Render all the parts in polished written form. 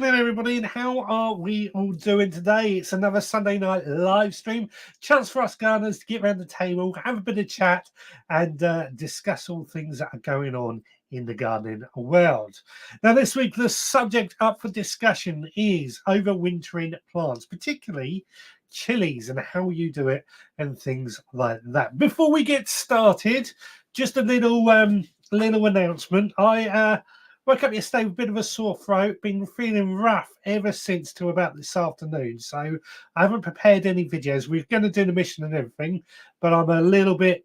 evening, everybody, and how are we all doing today? It's another Sunday night live stream. Chance for us gardeners to get around the table, have a bit of chat, and discuss all things that are going on in the gardening world. Now, this week, the subject up for discussion is overwintering plants, particularly chilies and how you do it and things like that. Before we get started, just a little announcement. I woke up yesterday with a bit of a sore throat, been feeling rough ever since to about this afternoon. So I haven't prepared any videos. We're going to do the mission and everything, but I'm a little bit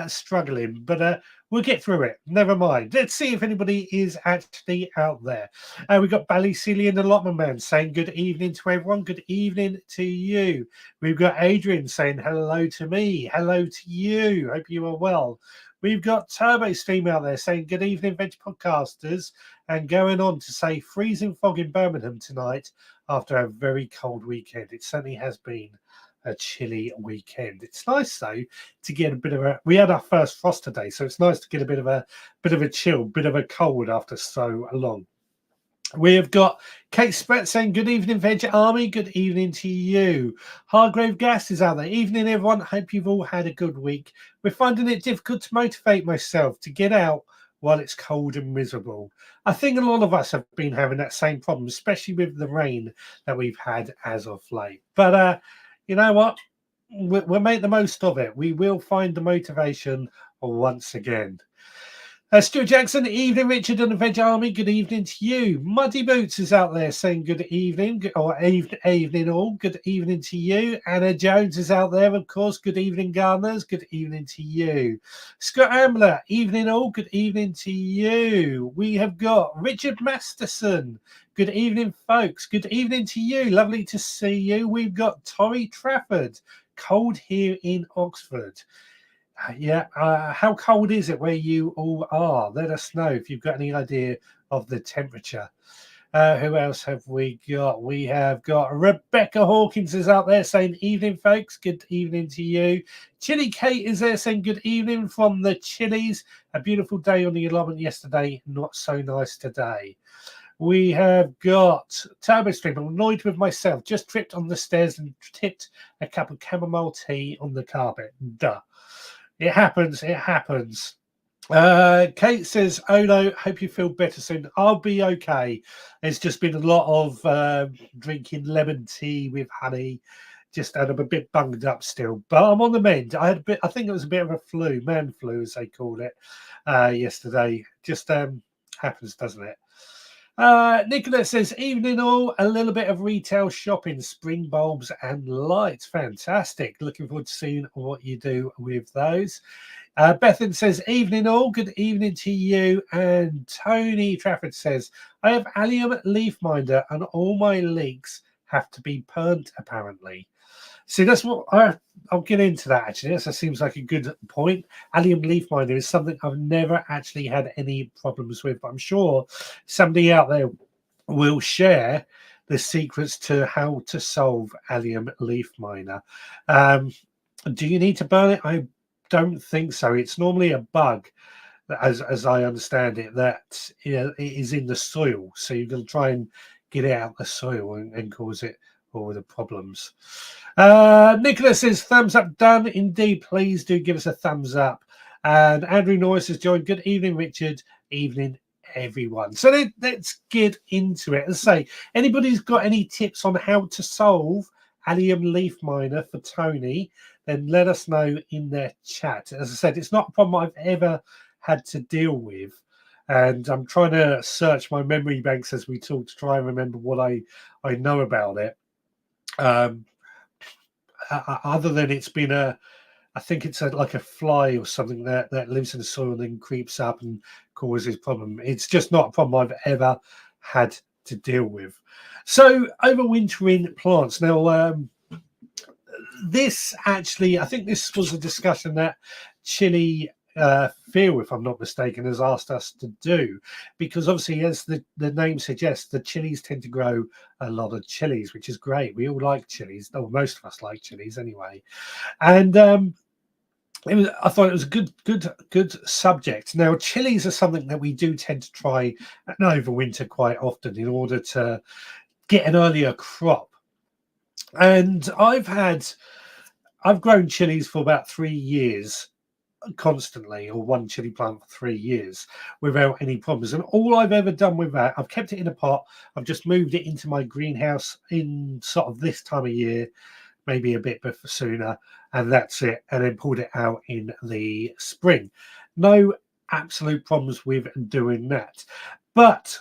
struggling. But we'll get through it. Never mind. Let's see if anybody is actually out there. We've got Ballysilly and the Lotman Man saying good evening to everyone. Good evening to you. We've got Adrian saying hello to me. Hello to you. Hope you are well. We've got Turbo Stream out there saying good evening, Veg Podcasters, and going on to say freezing fog in Birmingham tonight after a very cold weekend. It certainly has been a chilly weekend. It's nice though to get a bit of a. We had our first frost today, so it's nice to get a bit of a chill, bit of a cold after so long. We have got Kate Spett saying, good evening, Veg Army. Good evening to you. Hargrave Gas is out there. Evening, everyone. Hope you've all had a good week. We're finding it difficult to motivate myself to get out while it's cold and miserable. I think a lot of us have been having that same problem, especially with the rain that we've had as of late. But you know what? We'll make the most of it. We will find the motivation once again. Stuart Jackson, evening, Richard and the Veg Army. Good evening to you. Muddy Boots is out there saying good evening, or evening all. Good evening to you. Anna Jones is out there, of course. Good evening, gardeners. Good evening to you. Scott Ambler, evening all. Good evening to you. We have got Richard Masterson. Good evening, folks. Good evening to you. Lovely to see you. We've got Torry Trafford. Cold here in Oxford. Yeah, how cold is it where you all are? Let us know if you've got any idea of the temperature. Who else have we got? We have got Rebecca Hawkins is out there saying evening, folks. Good evening to you. Chili Kate is there saying good evening from the Chilies. A beautiful day on the allotment yesterday. Not so nice today. We have got Turbo Stream. I'm annoyed with myself. Just tripped on the stairs and tipped a cup of chamomile tea on the carpet. Duh. It happens. It happens. Kate says, oh no, hope you feel better soon. I'll be okay. There's just been a lot of drinking lemon tea with honey. Just and I'm a bit bunged up still, but I'm on the mend. I think it was a bit of a flu, man flu as they called it, yesterday. Just happens, doesn't it? Nicola says, evening all, a little bit of retail shopping, spring bulbs and lights. Fantastic. Looking forward to seeing what you do with those. Bethan says, evening all, good evening to you. And Tony Trafford says, I have allium leaf minder and all my leeks have to be burnt apparently. See, that's what I'll get into that actually. That seems like a good point. Allium leaf minder is something I've never actually had any problems with, but I'm sure somebody out there will share the secrets to how to solve allium leaf miner. Do you need to burn it? I don't think so. It's normally a bug, as I understand it, that it is in the soil. So you're going to try and get it out of the soil and cause it all the problems. Nicholas says, thumbs up done. Indeed, please do give us a thumbs up. And Andrew Norris has joined. Good evening, Richard. Evening, everyone. So let's get into it. As I say, anybody's got any tips on how to solve allium leaf miner for Tony, then let us know in their chat. As I said, it's not a problem I've ever had to deal with. And I'm trying to search my memory banks as we talk to try and remember what I know about it. Other than it's been I think it's like a fly or something that lives in the soil and then creeps up and causes problem. It's just not a problem I've ever had to deal with. So overwintering plants. Now, this actually, I think this was a discussion that Chili Phil, if I'm not mistaken, has asked us to do, because obviously, as the name suggests, the chilies tend to grow a lot of chilies, which is great. We all like chilies, or most of us like chilies anyway. And I thought it was a good subject. Now, chilies are something that we do tend to try and overwinter quite often in order to get an earlier crop. And I've grown chilies for about 3 years constantly, or one chili plant for 3 years without any problems. And all I've ever done with that, I've kept it in a pot. I've just moved it into my greenhouse in sort of this time of year, maybe a bit before sooner, and that's it. And then pulled it out in the spring. No absolute problems with doing that. But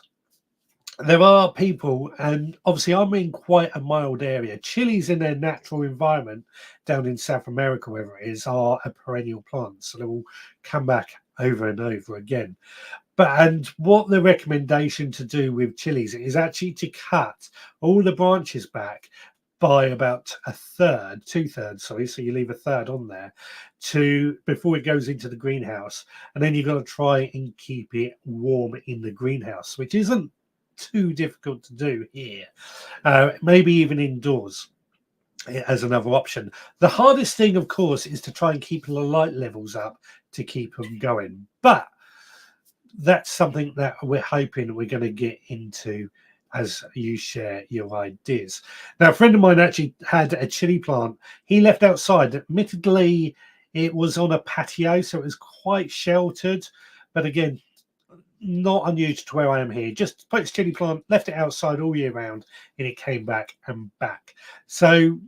there are people, and obviously I'm in quite a mild area. Chilies in their natural environment down in South America, wherever it is, are a perennial plant. So they will come back over and over again. And what the recommendation to do with chilies is actually to cut all the branches back by about a third, 2/3, sorry. So you leave a third on there to before it goes into the greenhouse, and then you've got to try and keep it warm in the greenhouse, which isn't too difficult to do here. Maybe even indoors as another option. The hardest thing, of course, is to try and keep the light levels up to keep them going. But that's something that we're hoping we're going to get into as you share your ideas. Now, a friend of mine actually had a chili plant he left outside. Admittedly, it was on a patio, so it was quite sheltered. But again, not unusual to where I am here. Just put its chili plant, left it outside all year round, and it came back and back. So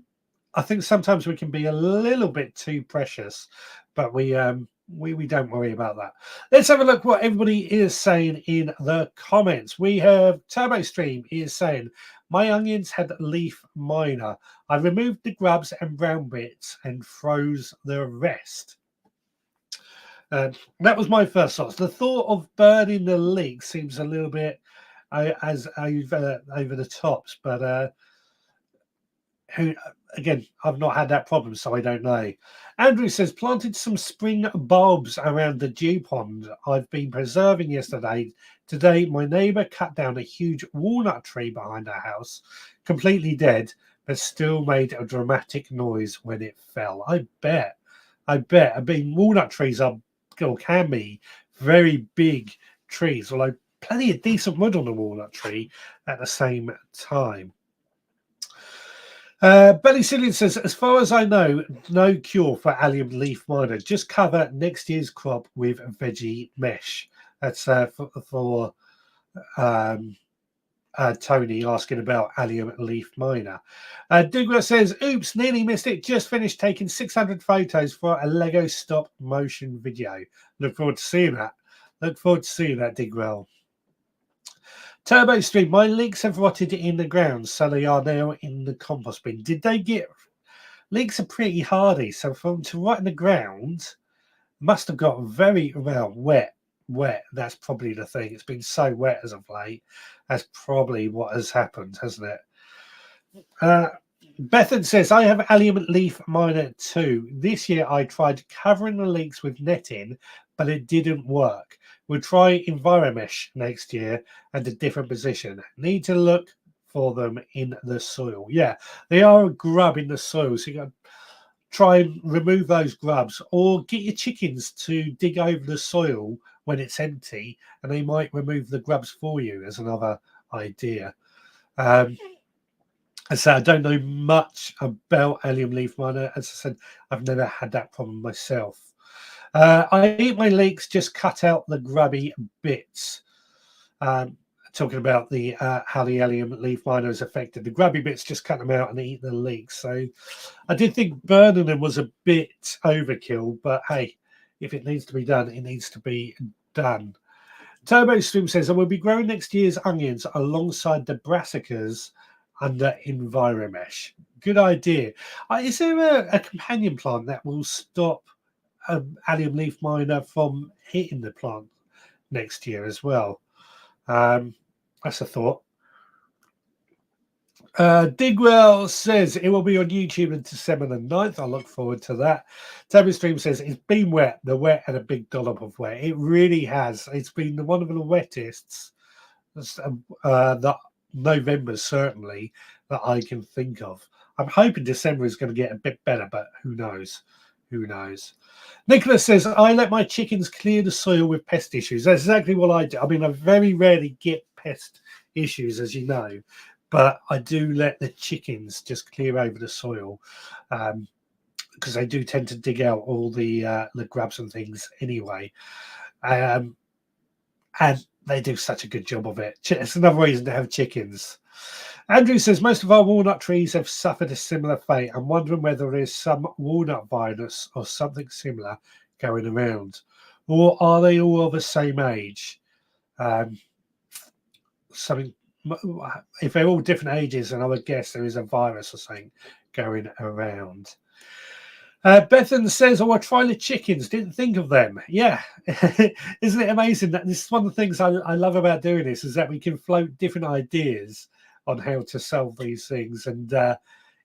I think sometimes we can be a little bit too precious, but we don't worry about that. Let's have a look what everybody is saying in the comments. We have Turbo Stream is saying, my onions had leaf miner. I removed the grubs and brown bits and froze the rest. That was my first thoughts. The thought of burning the leek seems a little bit as over the tops, but who again, I've not had that problem, so I don't know. Andrew says planted some spring bulbs around the dew pond I've been preserving yesterday. Today, my neighbour cut down a huge walnut tree behind our house, completely dead, but still made a dramatic noise when it fell. I bet. I mean, walnut trees are or can be very big trees, although plenty of decent wood on a walnut tree at the same time. Belly Cillian says, as far as I know, no cure for allium leaf miner. Just cover next year's crop with veggie mesh. That's for Tony asking about allium leaf miner. Douglas says, oops, nearly missed it. Just finished taking 600 photos for a Lego stop motion video. Look forward to seeing that. Look forward to seeing that, Digwell. Turbo Stream, my leeks have rotted in the ground, so they are now in the compost bin. Did they get... Leeks are pretty hardy, so for them to rot in the ground, must have got very, well, wet. That's probably the thing. It's been so wet as of late. That's probably what has happened, hasn't it? Bethan says, I have allium leaf miner too. This year I tried covering the leeks with netting, but it didn't work. We'll try Enviromesh next year and a different position. Need to look for them in the soil. Yeah, they are a grub in the soil, so you got to try and remove those grubs, or get your chickens to dig over the soil when it's empty, and they might remove the grubs for you as another idea. So I don't know much about allium leaf miner. As I said, I've never had that problem myself. I eat my leeks, just cut out the grubby bits. Talking about the how the allium leaf miner is affected. The grubby bits, just cut them out and eat the leeks. So I did think burning them was a bit overkill, but hey, if it needs to be done, it needs to be done. Turbo Stream says, I will be growing next year's onions alongside the brassicas under Enviromesh. Good idea. Is there a companion plant that will stop allium leaf miner from hitting the plant next year as well? That's a thought. Digwell says it will be on YouTube on December the 9th. I look forward to that. Toby Stream says it's been wet. The wet and a big dollop of wet. It really has. It's been one of the wettest that November certainly that I can think of. I'm hoping December is going to get a bit better, but who knows? Who knows? Nicholas says, I let my chickens clear the soil with pest issues. That's exactly what I do. I mean, I very rarely get pest issues, as you know, but I do let the chickens just clear over the soil because they do tend to dig out all the grubs and things anyway. And they do such a good job of it. It's another reason to have chickens. Andrew says, most of our walnut trees have suffered a similar fate. I'm wondering whether there is some walnut virus or something similar going around. Or are they all of the same age? Something. If they're all different ages, then I would guess there is a virus or something going around. Bethan says, I try the chickens, didn't think of them. Yeah. Isn't it amazing that this is one of the things I love about doing this, is that we can float different ideas on how to solve these things, and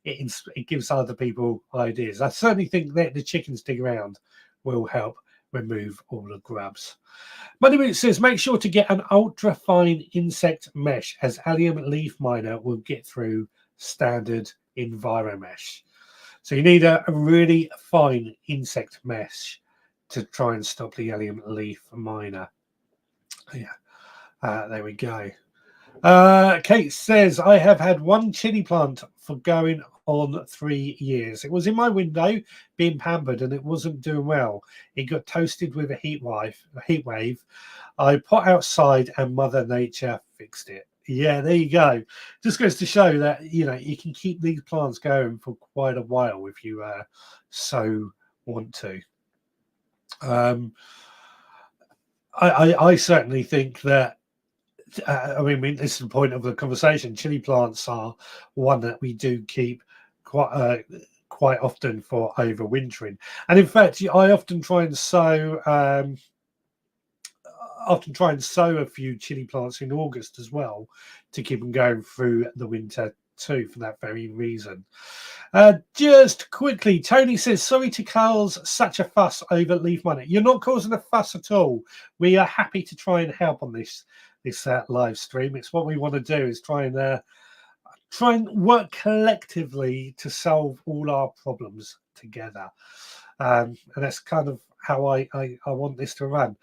it gives other people ideas. I certainly think that the chickens dig around will help remove all the grubs. Moneyboot says, make sure to get an ultra fine insect mesh, as allium leaf miner will get through standard Enviromesh. So you need a really fine insect mesh to try and stop the allium leaf miner. Yeah, there we go. Kate says, I have had one chili plant for going on 3 years. It was in my window being pampered and it wasn't doing well. It got toasted with a heat wave. I put outside and Mother Nature fixed it. Yeah, there you go. Just goes to show that, you know, you can keep these plants going for quite a while if you so want to. I certainly think that, I mean, this is the point of the conversation. Chili plants are one that we do keep quite often for overwintering, and in fact, I often try and sow a few chili plants in August as well to keep them going through the winter too, for that very reason. Just quickly, Tony says, sorry to cause such a fuss over leaf miner. You're not causing a fuss at all. We are happy to try and help on this live stream. It's what we want to do, is try and work collectively to solve all our problems together. And that's kind of how I want this to run.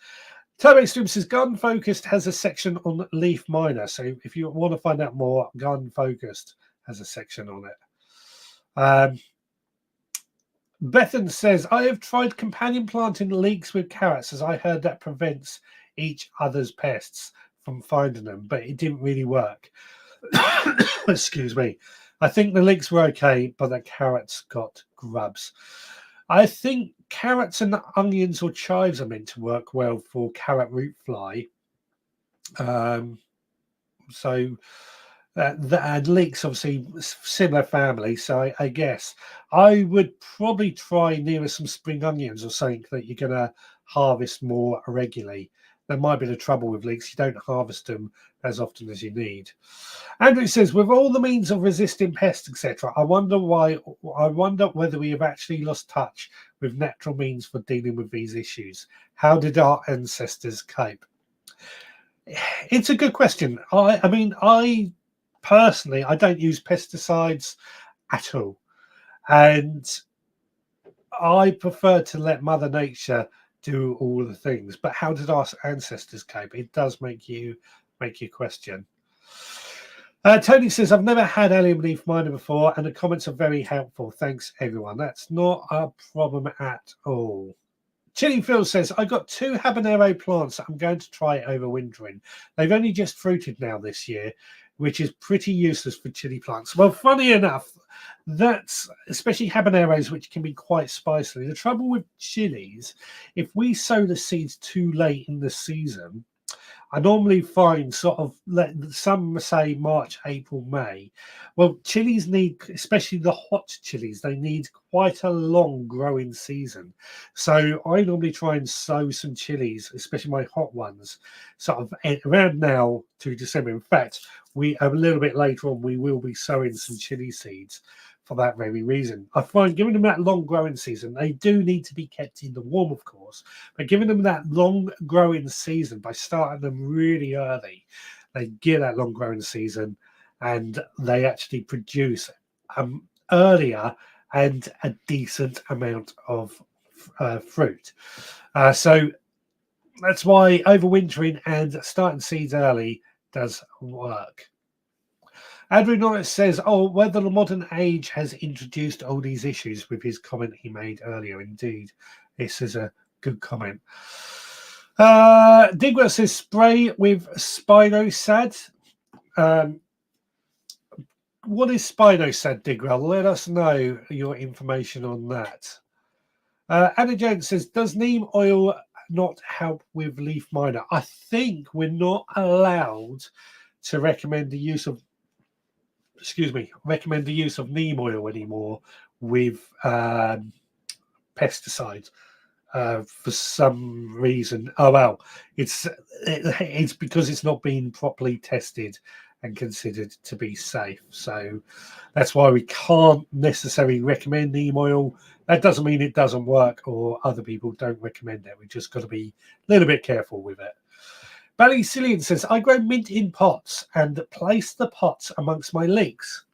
Turbo Stream says, Garden Focused has a section on leaf miner. So if you want to find out more, Garden Focused has a section on it. Bethan says, I have tried companion planting leeks with carrots, as I heard that prevents each other's pests from finding them, but it didn't really work. Excuse me. I think the leeks were okay, but the carrots got grubs. I think carrots and onions or chives are meant to work well for carrot root fly. And leeks, obviously, similar family. So I guess I would probably try nearer some spring onions or something that you're going to harvest more regularly. That might be the trouble with leeks. You don't harvest them as often as you need. Andrew says, with all the means of resisting pests, etc., I wonder whether we have actually lost touch with natural means for dealing with these issues. How did our ancestors cope? It's a good question. I mean, I personally, I don't use pesticides at all, and I prefer to let Mother Nature do all the things. But how did our ancestors cope? It does make you question. Tony says, I've never had allium leaf miner before, and the comments are very helpful. Thanks, everyone. That's not a problem at all. Chilli Phil says, I got 2 habanero plants that I'm going to try overwintering. They've only just fruited now this year, which is pretty useless for chili plants. Well, funny enough, that's especially habaneros, which can be quite spicy. The trouble with chilies, if we sow the seeds too late in the season, I normally find sort of, some say March, April, May. Well, chilies need, especially the hot chilies, they need quite a long growing season. So I normally try and sow some chilies, especially my hot ones, sort of around now to December. In fact, we a little bit later on, we will be sowing some chili seeds for that very reason. I find giving them that long growing season, they do need to be kept in the warm, of course, but giving them that long growing season by starting them really early, they get that long growing season and they actually produce earlier and a decent amount of fruit. So that's why overwintering and starting seeds early does work. Andrew Norris says, "Oh, whether the modern age has introduced all these issues," with his comment he made earlier. Indeed, this is a good comment. Digwell says, "Spray with Spinosad." What is Spinosad, Digwell? Let us know your information on that. Anna Jones says, "Does neem oil not help with leaf miner?" I think we're not allowed to recommend the use of neem oil anymore with pesticides for some reason. Oh well, it's because it's not been properly tested and considered to be safe. So that's why we can't necessarily recommend neem oil. That doesn't mean it doesn't work or other people don't recommend it. We just got to be a little bit careful with it. Ballycillian says, "I grow mint in pots and place the pots amongst my leeks."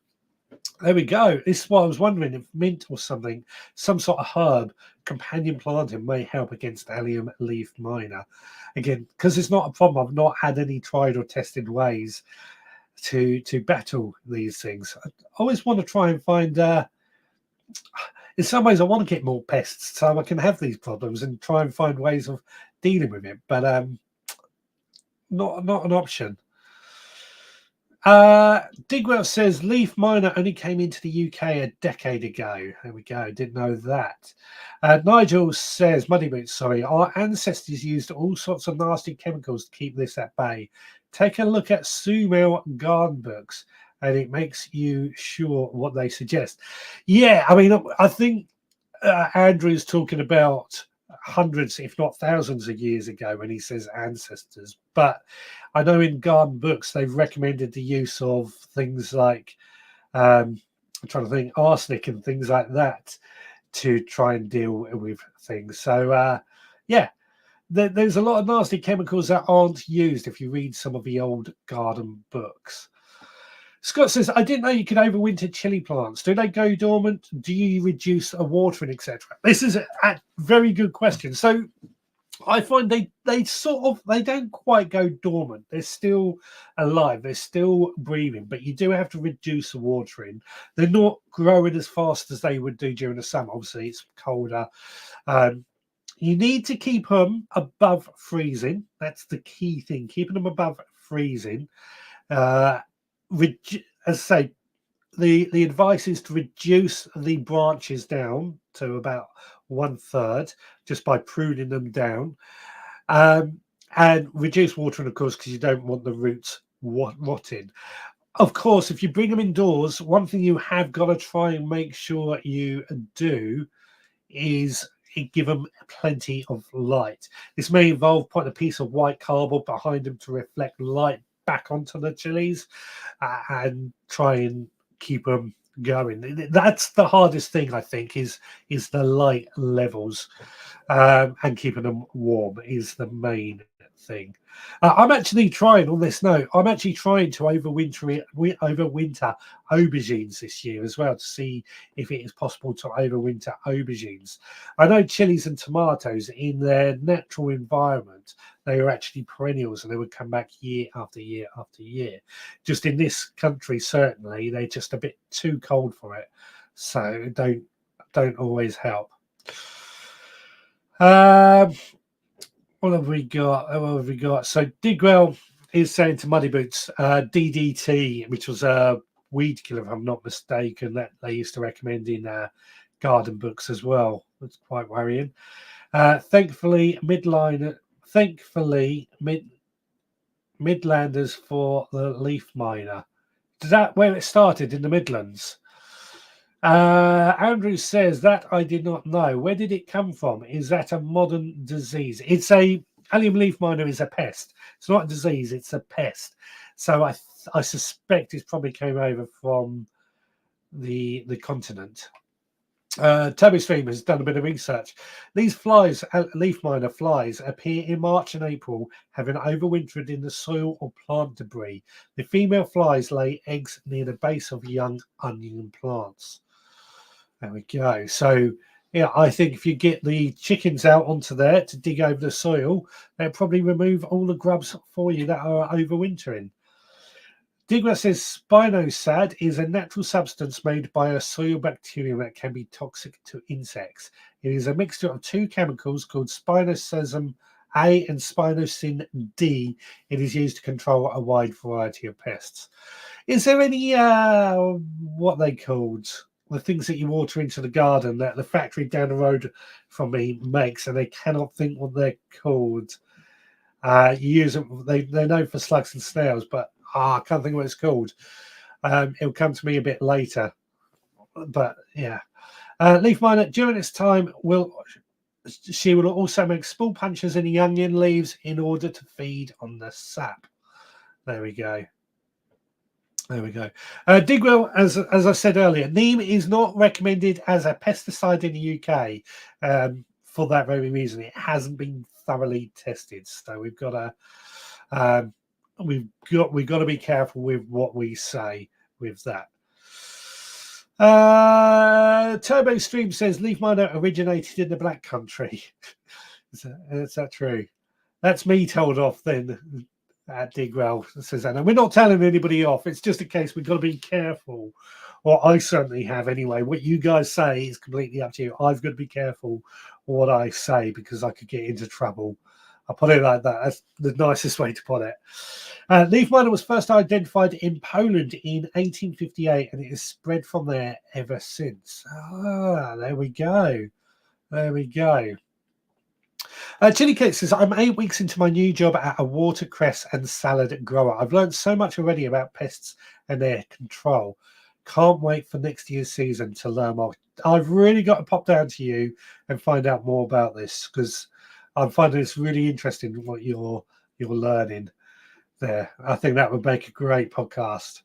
There we go. This is what I was wondering, if mint or something, some sort of herb, companion planting may help against allium leaf miner. Again, because it's not a problem, I've not had any tried or tested ways to battle these things. I always want to try and find in some ways I want to get more pests so I can have these problems and try and find ways of dealing with it, but not an option. Digwell says, "Leaf miner only came into the UK a decade ago." There we go. Didn't know that. Nigel says, "Muddy boots, sorry. Our ancestors used all sorts of nasty chemicals to keep this at bay. Take a look at Sumer garden books, and it makes you sure what they suggest." Yeah, I mean, I think Andrew's talking about hundreds, if not thousands of years ago when he says ancestors. But I know in garden books, they've recommended the use of things like, I'm trying to think, arsenic and things like that to try and deal with things. So, yeah, there's a lot of nasty chemicals that aren't used if you read some of the old garden books. Scott says, "I didn't know you could overwinter chili plants. Do they go dormant? Do you reduce a watering, etc.?" This is a very good question. So I find they don't quite go dormant. They're still alive. They're still breathing, but you do have to reduce the watering. They're not growing as fast as they would do during the summer. Obviously, it's colder. You need to keep them above freezing. That's the key thing. Keeping them above freezing. As I say, the advice is to reduce the branches down to about 1/3 just by pruning them down, and reduce watering, of course, because you don't want the roots rotting. Of course, if you bring them indoors, one thing you have got to try and make sure you do is give them plenty of light. This may involve putting a piece of white cardboard behind them to reflect light back onto the chilies and try and keep them going. That's the hardest thing, I think, is the light levels, and keeping them warm is the main thing. I'm actually trying, on this note, I'm actually trying to overwinter aubergines this year as well, to see if it is possible to overwinter aubergines. I know chilies and tomatoes, in their natural environment, they were actually perennials and they would come back year after year after year. Just in this country, certainly, they're just a bit too cold for it, so don't always help. What have we got? What have we got? So Digwell is saying to Muddy Boots, DDT, which was a weed killer, if I'm not mistaken, that they used to recommend in garden books as well. That's quite worrying. Thankfully, Midlanders for the leaf miner. Is that where it started, in the Midlands? Andrew says, "That I did not know. Where did it come from? Is that a modern disease?" It's allium leaf miner is a pest. It's not a disease, it's a pest. So I suspect it probably came over from the continent. Toby Stream has done a bit of research. These flies, leaf miner flies, appear in March and April, having overwintered in the soil or plant debris. The female flies lay eggs near the base of young onion plants. There we go. So Yeah, I think if you get the chickens out onto there to dig over the soil, they'll probably remove all the grubs for you that are overwintering. Digler says spinosad is a natural substance made by a soil bacterium that can be toxic to insects. It is a mixture of two chemicals called spinosesum A and spinosyn D. It is used to control a wide variety of pests. Is there any what they called the things that you water into the garden that the factory down the road from me makes, and they cannot think what they're called? You use them; they're known for slugs and snails, but I can't think what it's called. It'll come to me a bit later, but yeah. Leaf miner during its time she will also make small punches in the onion leaves in order to feed on the sap. There we go. There we go. Digwell, as I said earlier, neem is not recommended as a pesticide in the UK for that very reason. It hasn't been thoroughly tested, so um, we've got to be careful with what we say with that. Turbo Stream says Leaf Miner originated in the Black Country. Is that true? That's me told off then. At Digwell says Anna. We're not telling anybody off. It's just a case we've got to be careful. Or I certainly have anyway. What you guys say is completely up to you. I've got to be careful what I say because I could get into trouble. I'll put it like that. That's the nicest way to put it. Leaf miner was first identified in Poland in 1858 and it has spread from there ever since. Ah, there we go. There we go. Chili Cake says, I'm 8 weeks into my new job at a watercress and salad grower. I've learned so much already about pests and their control. Can't wait for next year's season to learn more. I've really got to pop down to you and find out more about this because I'm finding it's really interesting what you're learning there. I think that would make a great podcast.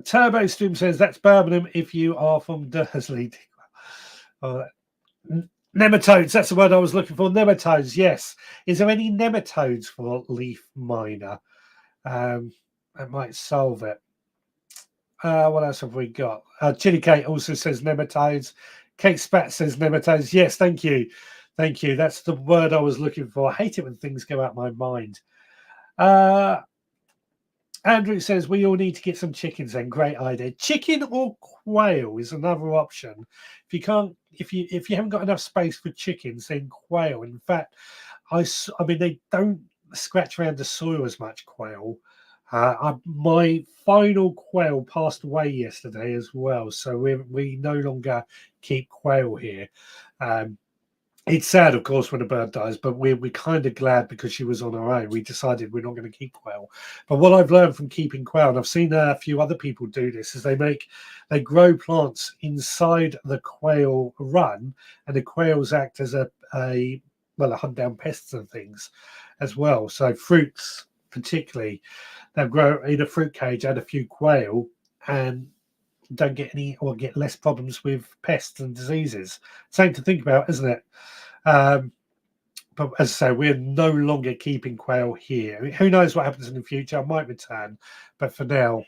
Turbo Stream says, that's Birmingham if you are from Dursley. Nematodes, that's the word I was looking for. Nematodes, yes. Is there any nematodes for leaf miner? That might solve it. What else have we got? Chili Kate also says nematodes. Kate Spat says nematodes. Yes, thank you. Thank you. That's the word I was looking for. I hate it when things go out my mind. Andrew says we all need to get some chickens then. Great idea. Chicken or quail is another option. If you haven't got enough space for chickens, then quail. In fact, I mean they don't scratch around the soil as much. Quail. My final quail passed away yesterday as well, so we no longer keep quail here. It's sad, of course, when a bird dies, but we're kind of glad because she was on her own. We decided we're not going to keep quail. But what I've learned from keeping quail, and I've seen a few other people do this, is they grow plants inside the quail run, and the quails act as a hunt down pests and things as well. So fruits, particularly, they'll grow in a fruit cage, add a few quail, and don't get any or get less problems with pests and diseases. Something to think about, isn't it? But as I say, we're no longer keeping quail here. I mean, who knows what happens in the future? I might return, but for now,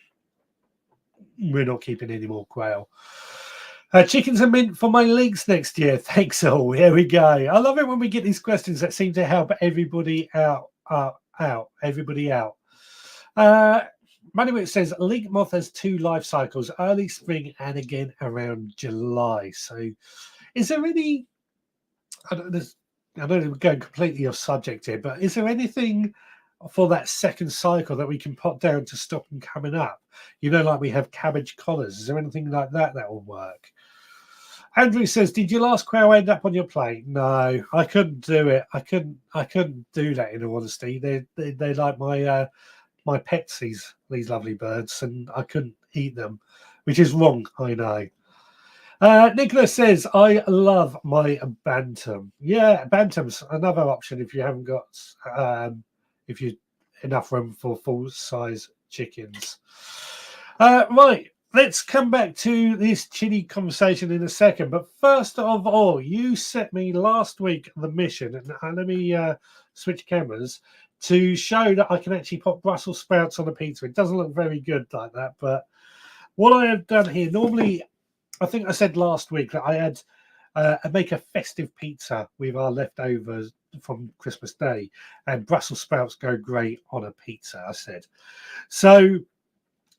we're not keeping any more quail. Chickens are mint for my legs next year. Thanks all. Here we go. I love it when we get these questions that seem to help everybody out. Everybody out. Manowit says leek moth has 2 life cycles: early spring and again around July. So, is there any? I know we're going completely off subject here, but is there anything for that second cycle that we can put down to stop them coming up? You know, like we have cabbage collars. Is there anything like that will work? Andrew says, "Did your last quail end up on your plate?" No, I couldn't do it. I couldn't do that. In all honesty, they like my pets. These lovely birds, and I couldn't eat them, which is wrong. I know. Nicholas says, I love my bantam. Yeah, bantam's another option if you haven't got if you enough room for full size chickens. Right, let's come back to this chili conversation in a second. But first of all, you set me last week the mission, and let me switch cameras to show that I can actually put Brussels sprouts on a pizza. It doesn't look very good like that, but what I have done here, normally I think I said last week that I make a festive pizza with our leftovers from Christmas Day, and Brussels sprouts go great on a pizza. I said so.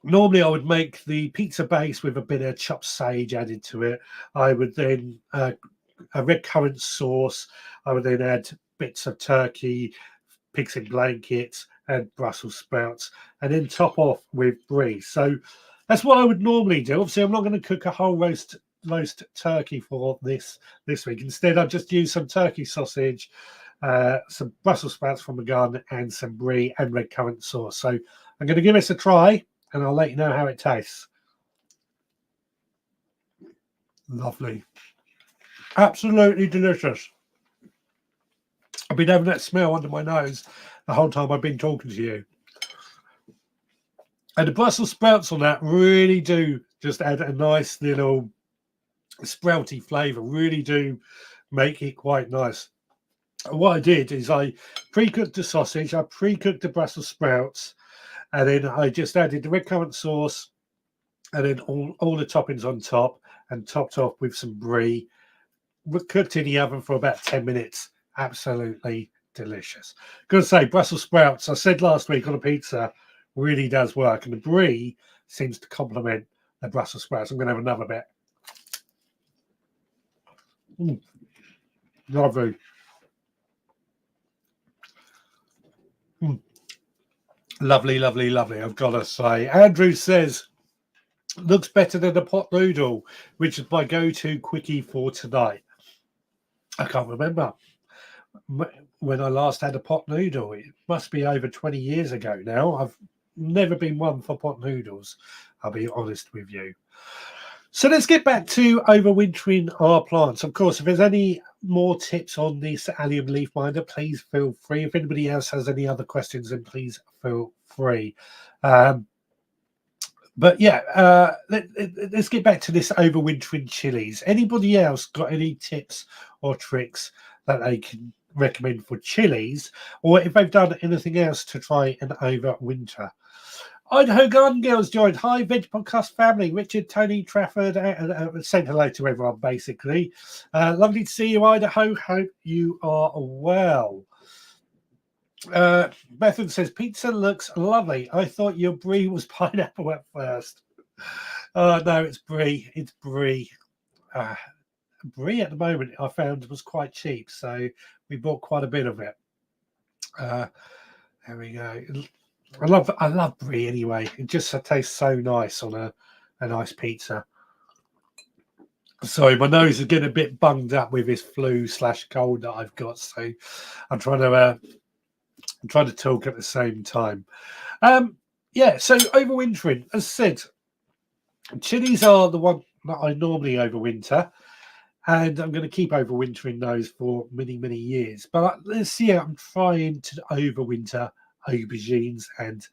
Normally, I would make the pizza base with a bit of chopped sage added to it. I would then a red currant sauce. I would then add bits of turkey, pigs in blankets, and Brussels sprouts, and then top off with brie. So that's what I would normally do. Obviously, I'm not going to cook a whole roast turkey for this week. Instead, I've just used some turkey sausage, some Brussels sprouts from the garden, and some brie and red currant sauce. So I'm going to give this a try, and I'll let you know how it tastes. Lovely, absolutely delicious. I've been having that smell under my nose the whole time I've been talking to you. And the Brussels sprouts on that really do just add a nice little sprouty flavour, really do make it quite nice. And what I did is I pre-cooked the sausage, I pre-cooked the Brussels sprouts, and then I just added the red currant sauce, and then all the toppings on top, and topped off with some brie. Cooked in the oven for about 10 minutes. Absolutely delicious. Gotta say, Brussels sprouts, I said last week on a pizza, really does work. And the brie seems to complement the Brussels sprouts. I'm going to have another bit. Lovely. Lovely, lovely, lovely. I've got to say. Andrew says, looks better than a pot noodle, which is my go-to quickie for tonight. I can't remember when I last had a pot noodle. It must be over 20 years ago now. I've never been one for pot noodles, I'll be honest with you. So let's get back to overwintering our plants. Of course, if there's any more tips on this allium leaf minder, please feel free. If anybody else has any other questions, then please feel free. But yeah, let's get back to this overwintering chilies. Anybody else got any tips or tricks that they can recommend for chilies, or if they've done anything else to try and overwinter? Idaho Garden Girls joined. Hi, Veg Podcast family. Richard, Tony, Trafford, saying hello to everyone, basically. Lovely to see you, Idaho. Hope you are well. Bethan says, pizza looks lovely. I thought your brie was pineapple at first. No, it's brie. It's brie. Brie at the moment, I found, was quite cheap, so we bought quite a bit of it. There we go. I love brie anyway. It just tastes so nice on a nice pizza. Sorry, my nose is getting a bit bunged up with this flu/cold that I've got, so I'm trying to talk at the same time. Yeah, so overwintering, as I said, chilies are the one that I normally overwinter, and I'm going to keep overwintering those for many, many years. But this year, I'm trying to overwinter aubergines and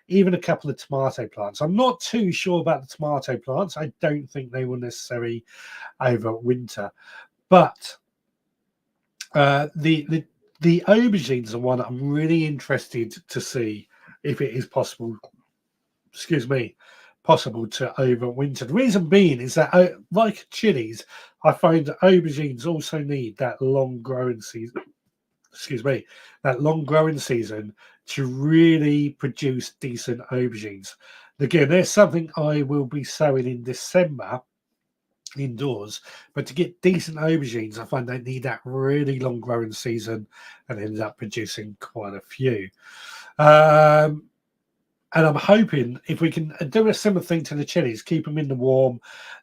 even a couple of tomato plants. I'm not too sure about the tomato plants. I don't think they will necessarily overwinter, but the aubergines are one I'm really interested to see if it is possible. Excuse me, possible to overwinter. The reason being is that, like chilies, I find that aubergines also need that long growing season. Excuse me, that long growing season to really produce decent aubergines. Again, there's something I will be sowing in December indoors, but to get decent aubergines, I find they need that really long growing season and end up producing quite a few. And I'm hoping if we can do a similar thing to the chilies, keep them in the warm,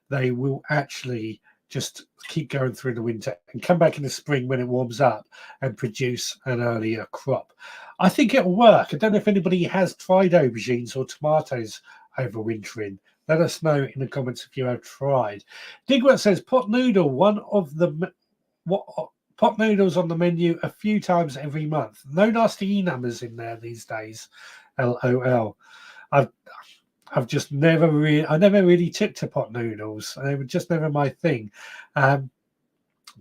they will actually just keep going through the winter and come back in the spring when it warms up and produce an earlier crop. I think it'll work. I don't know if anybody has tried aubergines or tomatoes overwintering. Let us know in the comments if you have tried. Digwell says pot noodle, one of the pot noodles on the menu a few times every month. No nasty numbers in there these days. LOL. I've just never really took to pot noodles. They were just never my thing. But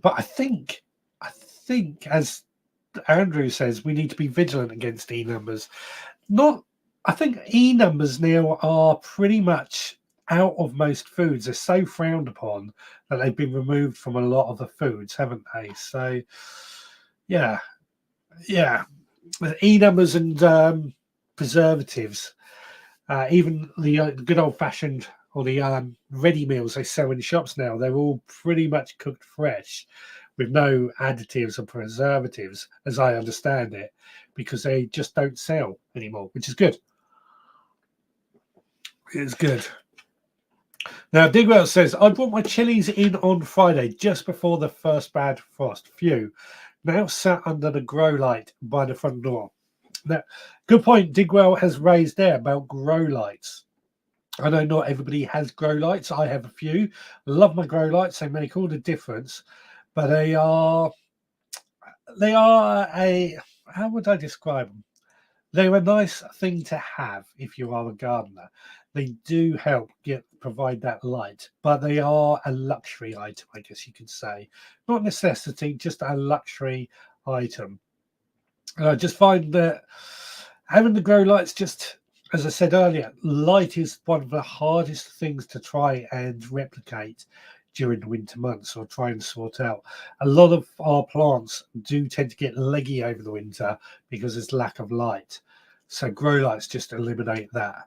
I think as Andrew says, we need to be vigilant against numbers. I think numbers now are pretty much out of most foods. They're so frowned upon that they've been removed from a lot of the foods, haven't they? So, yeah, yeah. E numbers and preservatives, even the good old fashioned or the ready meals they sell in shops now, they're all pretty much cooked fresh with no additives or preservatives, as I understand it, because they just don't sell anymore, which is good. It's good. Now, Digwell says, I brought my chilies in on Friday just before the first bad frost. Phew. Now sat under the grow light by the front door. Now, good point Digwell has raised there about grow lights. I know not everybody has grow lights. I have a few. Love my grow lights. They make all the difference. But they are a, how would I describe them? They're a nice thing to have if you are a gardener. They do help provide that light, but they are a luxury item, I guess you could say. Not necessity, just a luxury item. And I just find that having the grow lights, just as I said earlier, light is one of the hardest things to try and replicate during the winter months or try and sort out. A lot of our plants do tend to get leggy over the winter because there's lack of light. So grow lights just eliminate that.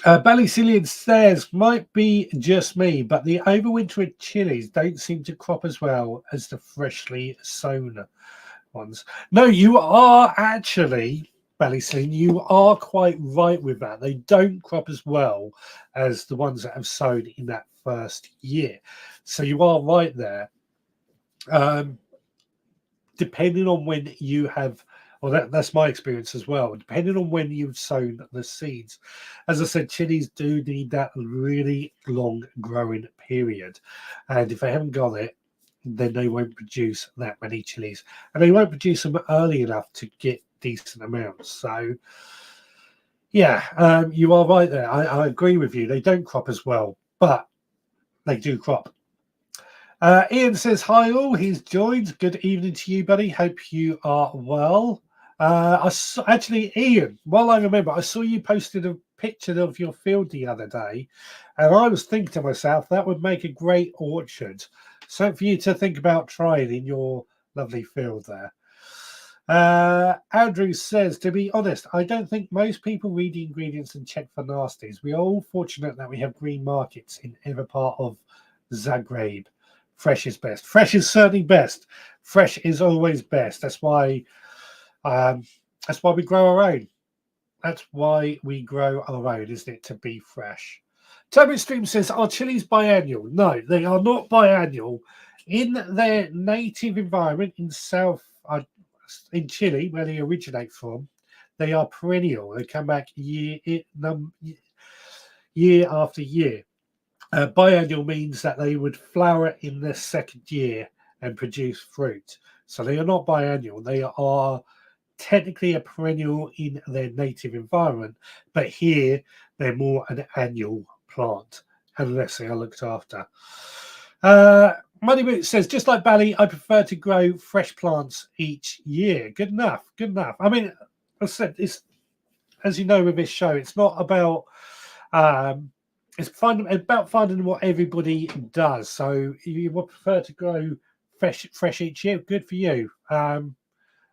Ballycillian stairs might be just me, but the overwintered chilies don't seem to crop as well as the freshly sown ones. No, you are actually, Ballycillian, you are quite right with that. They don't crop as well as the ones that have sown in that first year. So you are right there. Depending on when you have, well, that's my experience as well. Depending on when you've sown the seeds, as I said, chilies do need that really long growing period, and if they haven't got it, then they won't produce that many chilies, and they won't produce them early enough to get decent amounts. So, yeah, you are right there. I agree with you. They don't crop as well, but they do crop. Ian says, hi all, he's joined. Good evening to you, buddy. Hope you are well. Actually, Ian, while I remember, I saw you posted a picture of your field the other day, and I was thinking to myself, that would make a great orchard. So for you to think about trying in your lovely field there. Andrew says, to be honest, I don't think most people read the ingredients and check for nasties. We are all fortunate that we have green markets in every part of Zagreb. Fresh is best. Fresh is certainly best. Fresh is always best. That's why we grow our own. That's why we grow our own, isn't it? To be fresh. Toby Stream says, are chilies biannual? No, they are not biannual. In their native environment in in Chile, where they originate from, they are perennial. They come back year after year. Biannual means that they would flower in their second year and produce fruit. So they are not biannual. They are technically a perennial in their native environment, but here they're more an annual plant unless they are looked after. Moneyboot says, just like Bally, I prefer to grow fresh plants each year. Good enough. Good enough. I mean, as I said, it's, as you know with this show, it's not about it's about finding what everybody does. So you would prefer to grow fresh each year. Good for you. I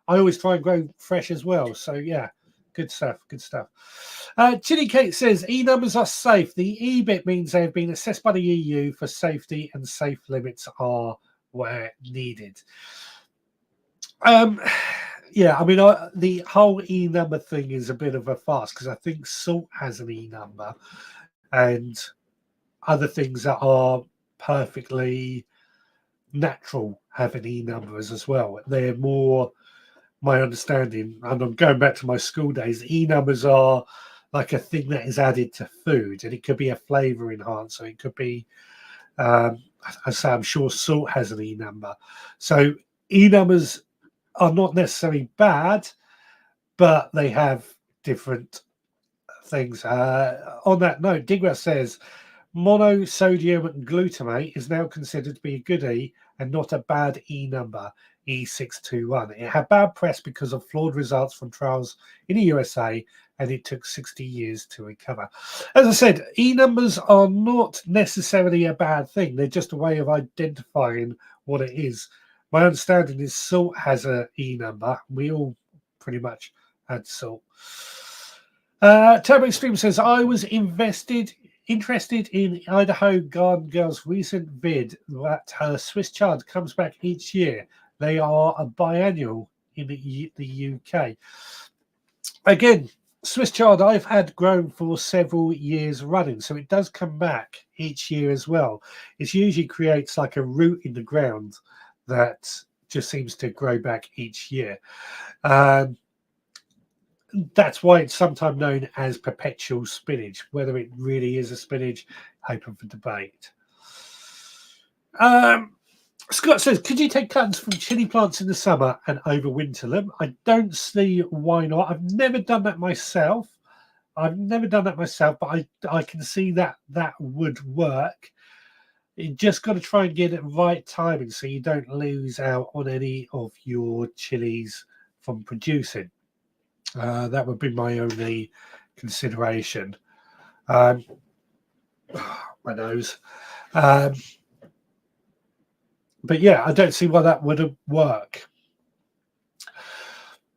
always try and grow fresh as well. So yeah, good stuff. Good stuff. Chili Kate says E numbers are safe. The E bit means they have been assessed by the EU for safety, and safe limits are where needed. Yeah, I mean, the whole E number thing is a bit of a farce because I think salt has an E number, and other things that are perfectly natural have an E numbers as well. They're more, my understanding, and I'm going back to my school days, E numbers are like a thing that is added to food, and it could be a flavor enhancer. It could be, I say, I'm sure salt has an E number. So E numbers are not necessarily bad, but they have different things. On that note, Digwell says monosodium glutamate is now considered to be a good E and not a bad E number E621. It had bad press because of flawed results from trials in the USA, and it took 60 years to recover. As I said, E numbers are not necessarily a bad thing. They're just a way of identifying what it is. My understanding is salt has a E number. We all pretty much had salt. Turbo Extreme says, I was interested in Idaho Garden Girl's recent vid that her Swiss chard comes back each year. They are a biannual in the UK. Again, Swiss chard I've had grown for several years running, so it does come back each year as well. It usually creates like a root in the ground that just seems to grow back each year. That's why it's sometimes known as perpetual spinach. Whether it really is a spinach, open for debate. Scott says, could you take cuttings from chili plants in the summer and overwinter them? I don't see why not. I've never done that myself. But I can see that would work. You just got to try and get it right timing so you don't lose out on any of your chilies from producing. That would be my only consideration. My nose. But yeah, I don't see why that would work.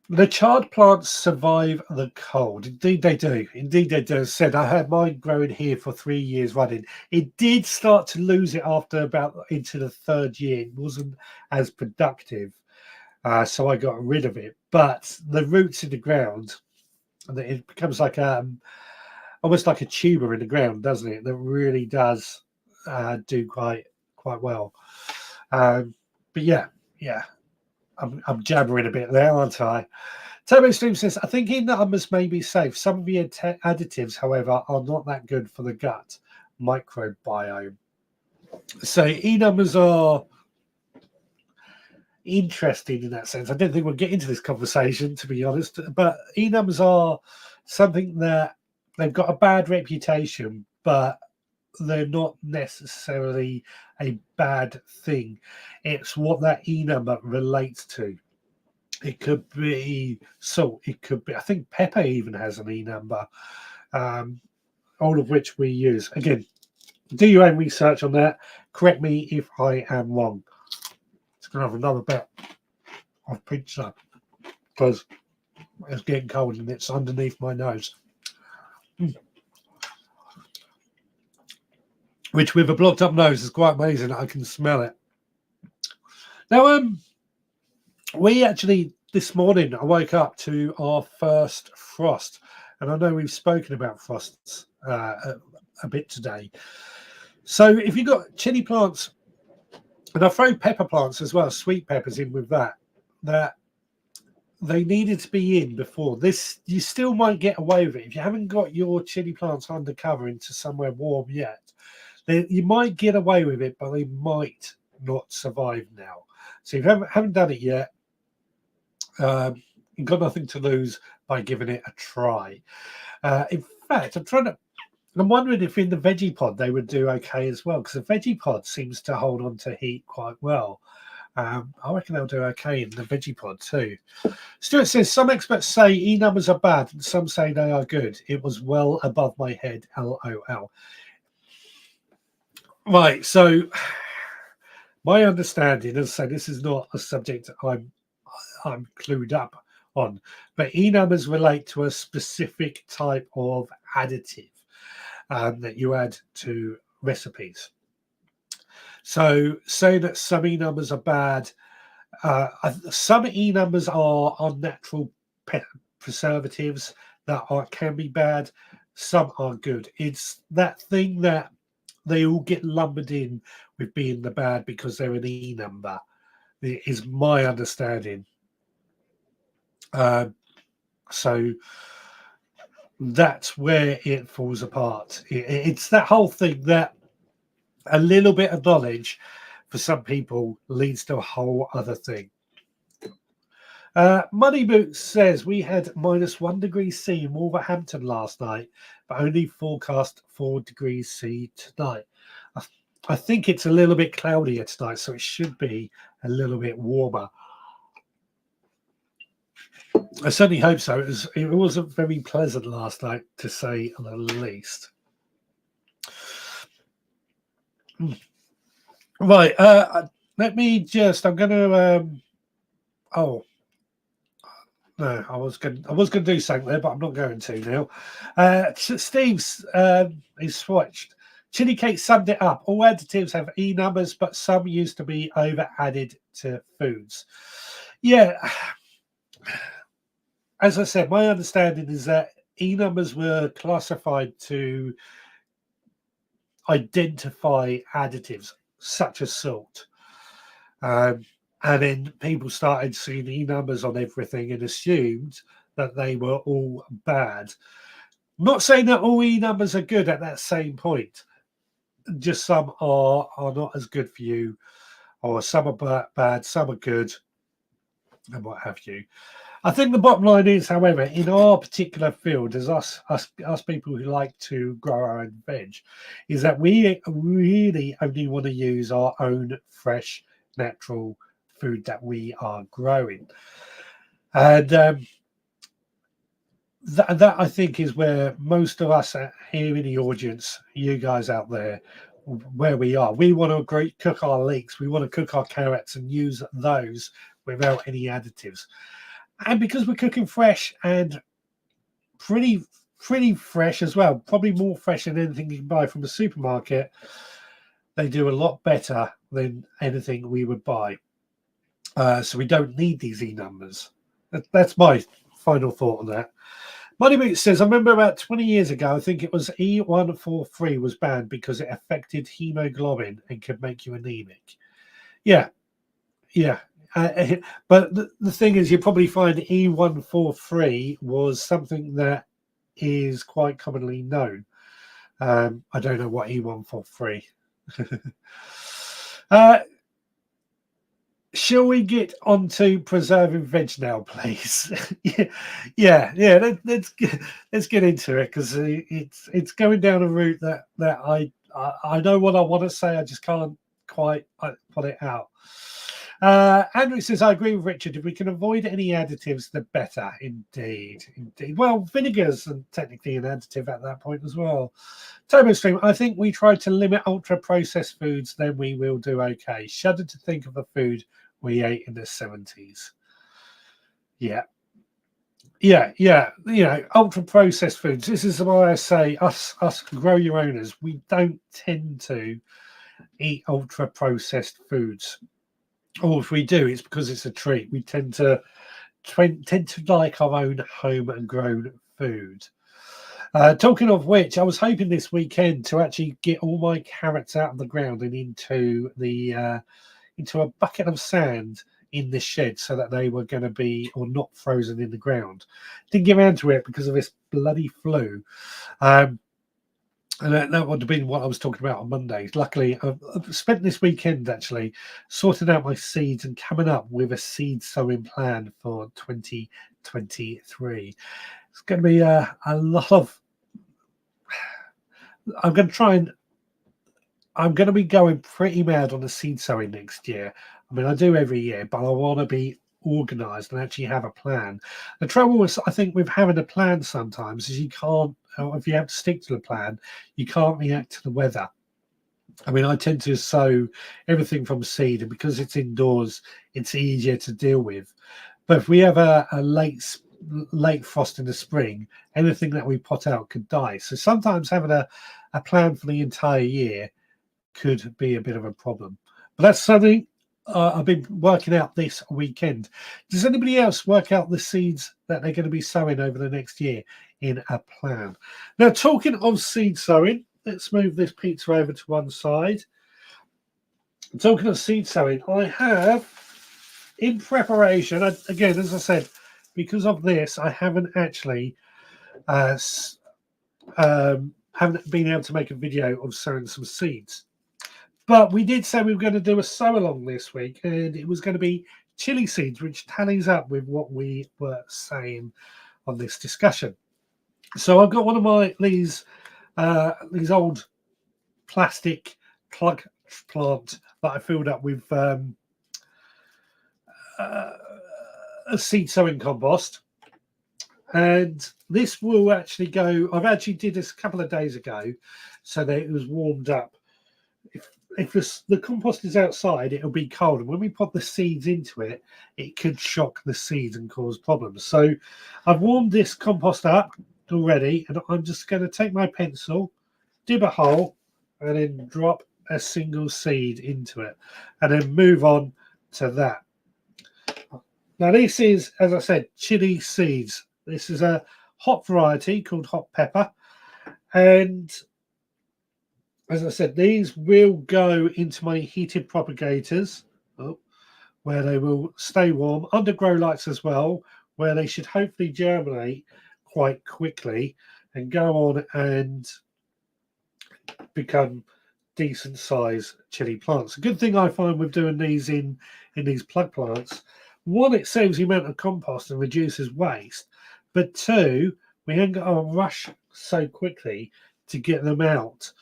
The chard plants survive the cold. Indeed they do. Indeed they do. As said, I had mine growing here for 3 years running. It did start to lose it after about into the third year. It wasn't as productive. So I got rid of it. But the roots in the ground, it becomes like almost like a tuber in the ground, doesn't it? That really does do quite well. But yeah, I'm jabbering a bit there, aren't I? Turbo Stream says, I think E-numbers may be safe. Some of the additives, however, are not that good for the gut microbiome. So E-numbers are interesting in that sense. I don't think we'll get into this conversation, to be honest, but E-numbers are something that they've got a bad reputation, but they're not necessarily a bad thing. It's what that E number relates to. It could be salt. It could be, I think pepper even has an E number, all of which we use. Again, do your own research on that. Correct me if I am wrong. It's going to have another bit of pizza because it's getting cold and it's underneath my nose. Which with a blocked up nose is quite amazing. I can smell it. Now, we actually, this morning, I woke up to our first frost. And I know we've spoken about frosts a bit today. So if you've got chili plants, and I throw pepper plants as well, sweet peppers in with that they needed to be in before this. You still might get away with it. If you haven't got your chili plants undercover into somewhere warm yet, you might get away with it, but they might not survive now. So if you haven't done it yet, you've got nothing to lose by giving it a try. In fact, I'm wondering if in the veggie pod they would do okay as well, because the veggie pod seems to hold on to heat quite well. I reckon they'll do okay in the veggie pod too. Stuart says, some experts say E numbers are bad and some say they are good. It was well above my head, LOL. Right, so my understanding, as I say, this is not a subject I'm clued up on, but E numbers relate to a specific type of additive that you add to recipes. So saying that some E numbers are bad, some E numbers are unnatural preservatives that can be bad. Some are good. It's that thing that they all get lumbered in with being the bad because they're an E number, is my understanding. So that's where it falls apart. It's that whole thing that a little bit of knowledge for some people leads to a whole other thing. Money Boots says we had -1 degree C in Wolverhampton last night, but only forecast 4 degrees C tonight. I think it's a little bit cloudier tonight, so it should be a little bit warmer. I certainly hope so. It wasn't very pleasant last night, to say the least. Right. Let me just. I'm going to. Oh no, I was going. I was going to do something there, but I'm not going to now. Steve's is swatched. Chili cake summed it up. All additives have E numbers, but some used to be over added to foods. Yeah. As I said, my understanding is that E numbers were classified to identify additives such as salt. And then people started seeing E numbers on everything and assumed that they were all bad. I'm not saying that all E numbers are good at that same point. Just some are not as good for you, or some are bad, some are good, and what have you. I think the bottom line is, however, in our particular field, as us people who like to grow our own veg, is that we really only want to use our own fresh, natural food that we are growing. And that I think is where most of us here in the audience, you guys out there, where we are. We want to cook our leeks, we want to cook our carrots and use those without any additives. And because we're cooking fresh and pretty fresh as well, probably more fresh than anything you can buy from the supermarket, they do a lot better than anything we would buy. So we don't need these E numbers. That's my final thought on that. Money Boot says, I remember about 20 years ago, I think it was E143 was banned because it affected hemoglobin and could make you anemic. Yeah. But the thing is, you probably find E143 was something that is quite commonly known. I don't know what E143. Shall we get on to preserving veg now, please? yeah. Let's get into it, because it's going down a route that I know what I want to say. I just can't quite put it out. Andrew says, I agree with Richard. If we can avoid any additives, the better. Indeed. Well, vinegar's technically an additive at that point as well. Turbo Stream, I think we try to limit ultra-processed foods, then we will do okay. Shudder to think of the food we ate in the 70s. Yeah. Ultra-processed foods. This is why I say us grow your owners, we don't tend to eat ultra-processed foods. Or if we do, it's because it's a treat. We tend to like our own home and grown food. Talking of which, I was hoping this weekend to actually get all my carrots out of the ground and into a bucket of sand in the shed, so that they were going to be or not frozen in the ground. Didn't get around to it because of this bloody flu. And that would have been what I was talking about on Monday. Luckily, I've spent this weekend actually sorting out my seeds and coming up with a seed sowing plan for 2023. It's going to be a lot of. I'm going to be going pretty mad on the seed sowing next year. I mean, I do every year, but I want to be organized and actually have a plan. The trouble is, I think, with having a plan sometimes is you can't. If you have to stick to the plan, you can't react to the weather. I mean, I tend to sow everything from seed, and because it's indoors, it's easier to deal with. But if we have a late frost in the spring, anything that we pot out could die. So sometimes having a plan for the entire year could be a bit of a problem. But that's something I've been working out this weekend. Does anybody else work out the seeds that they're going to be sowing over the next year in a plan? Now, talking of seed sowing, let's move this pizza over to one side. Talking of seed sowing, I have in preparation, again, as I said, because of this, I haven't actually haven't been able to make a video of sowing some seeds. But we did say we were going to do a sow along this week, and it was going to be chili seeds, which tallies up with what we were saying on this discussion. So I've got one of these old plastic plug plant that I filled up with a seed sowing compost. And this will actually go. I've actually did this a couple of days ago, so that it was warmed up. If the compost is outside, it'll be cold, and when we put the seeds into it, it could shock the seeds and cause problems. So I've warmed this compost up already, and I'm just going to take my pencil, dib a hole, and then drop a single seed into it, and then move on to that. Now this is, as I said, chili seeds. This is a hot variety called hot pepper, and as I said, these will go into my heated propagators, where they will stay warm, under grow lights as well, where they should hopefully germinate quite quickly and go on and become decent size chili plants. A good thing I find with doing these in these plug plants, one, it saves the amount of compost and reduces waste, but two, we haven't got to rush so quickly to get them out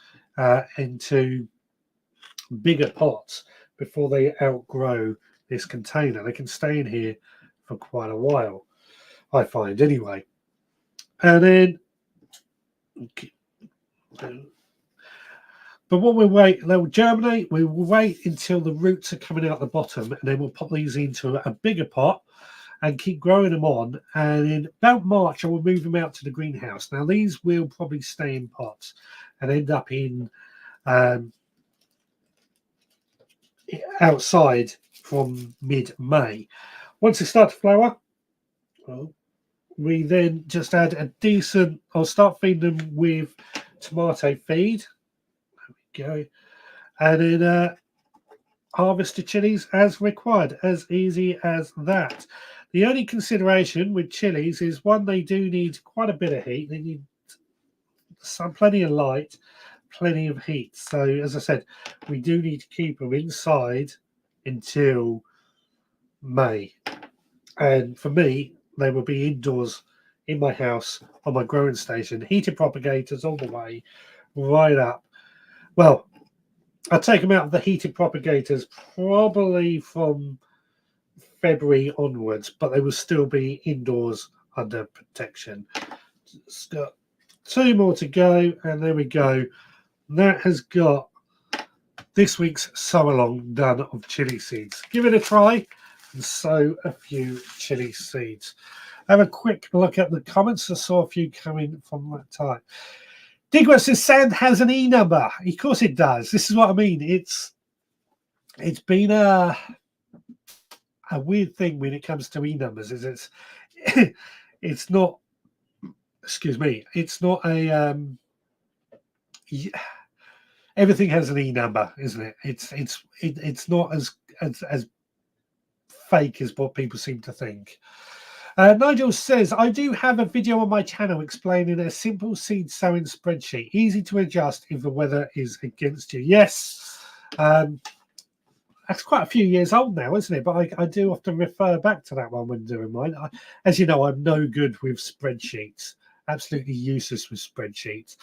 into bigger pots before they outgrow this container. They can stay in here for quite a while, I find, anyway. And then, but what we'll wait, they'll germinate. We will wait until the roots are coming out the bottom, and then we'll pop these into a bigger pot and keep growing them on. And in about March, I will move them out to the greenhouse. Now, these will probably stay in pots and end up in outside from mid-May. Once they start to flower, we then just add a decent, I'll start feeding them with tomato feed. There we go. And then harvest the chilies as required, as easy as that. The only consideration with chilies is, one, they do need quite a bit of heat. They need plenty of light, plenty of heat. So, as I said, we do need to keep them inside until May. And for me, they will be indoors in my house on my growing station, heated propagators all the way right up. Well, I'll take them out of the heated propagators probably from February onwards, but they will still be indoors under protection. Just got 2 more to go, and there we go. That has got this week's sow along done of chili seeds. Give it a try and sow a few chili seeds. Have a quick look at the comments. I saw a few coming from that time. Digwell says sand has an E number. Of course it does. This is what I mean. It's been a weird thing when it comes to E numbers. Is it's not. Excuse me. It's not a. Everything has an E number, isn't it? It's not as fake as what people seem to think. Nigel says, I do have a video on my channel explaining a simple seed sowing spreadsheet, easy to adjust if the weather is against you. Yes, that's quite a few years old now, isn't it? But I do often refer back to that one when doing mine. As you know, I'm no good with spreadsheets, absolutely useless with spreadsheets.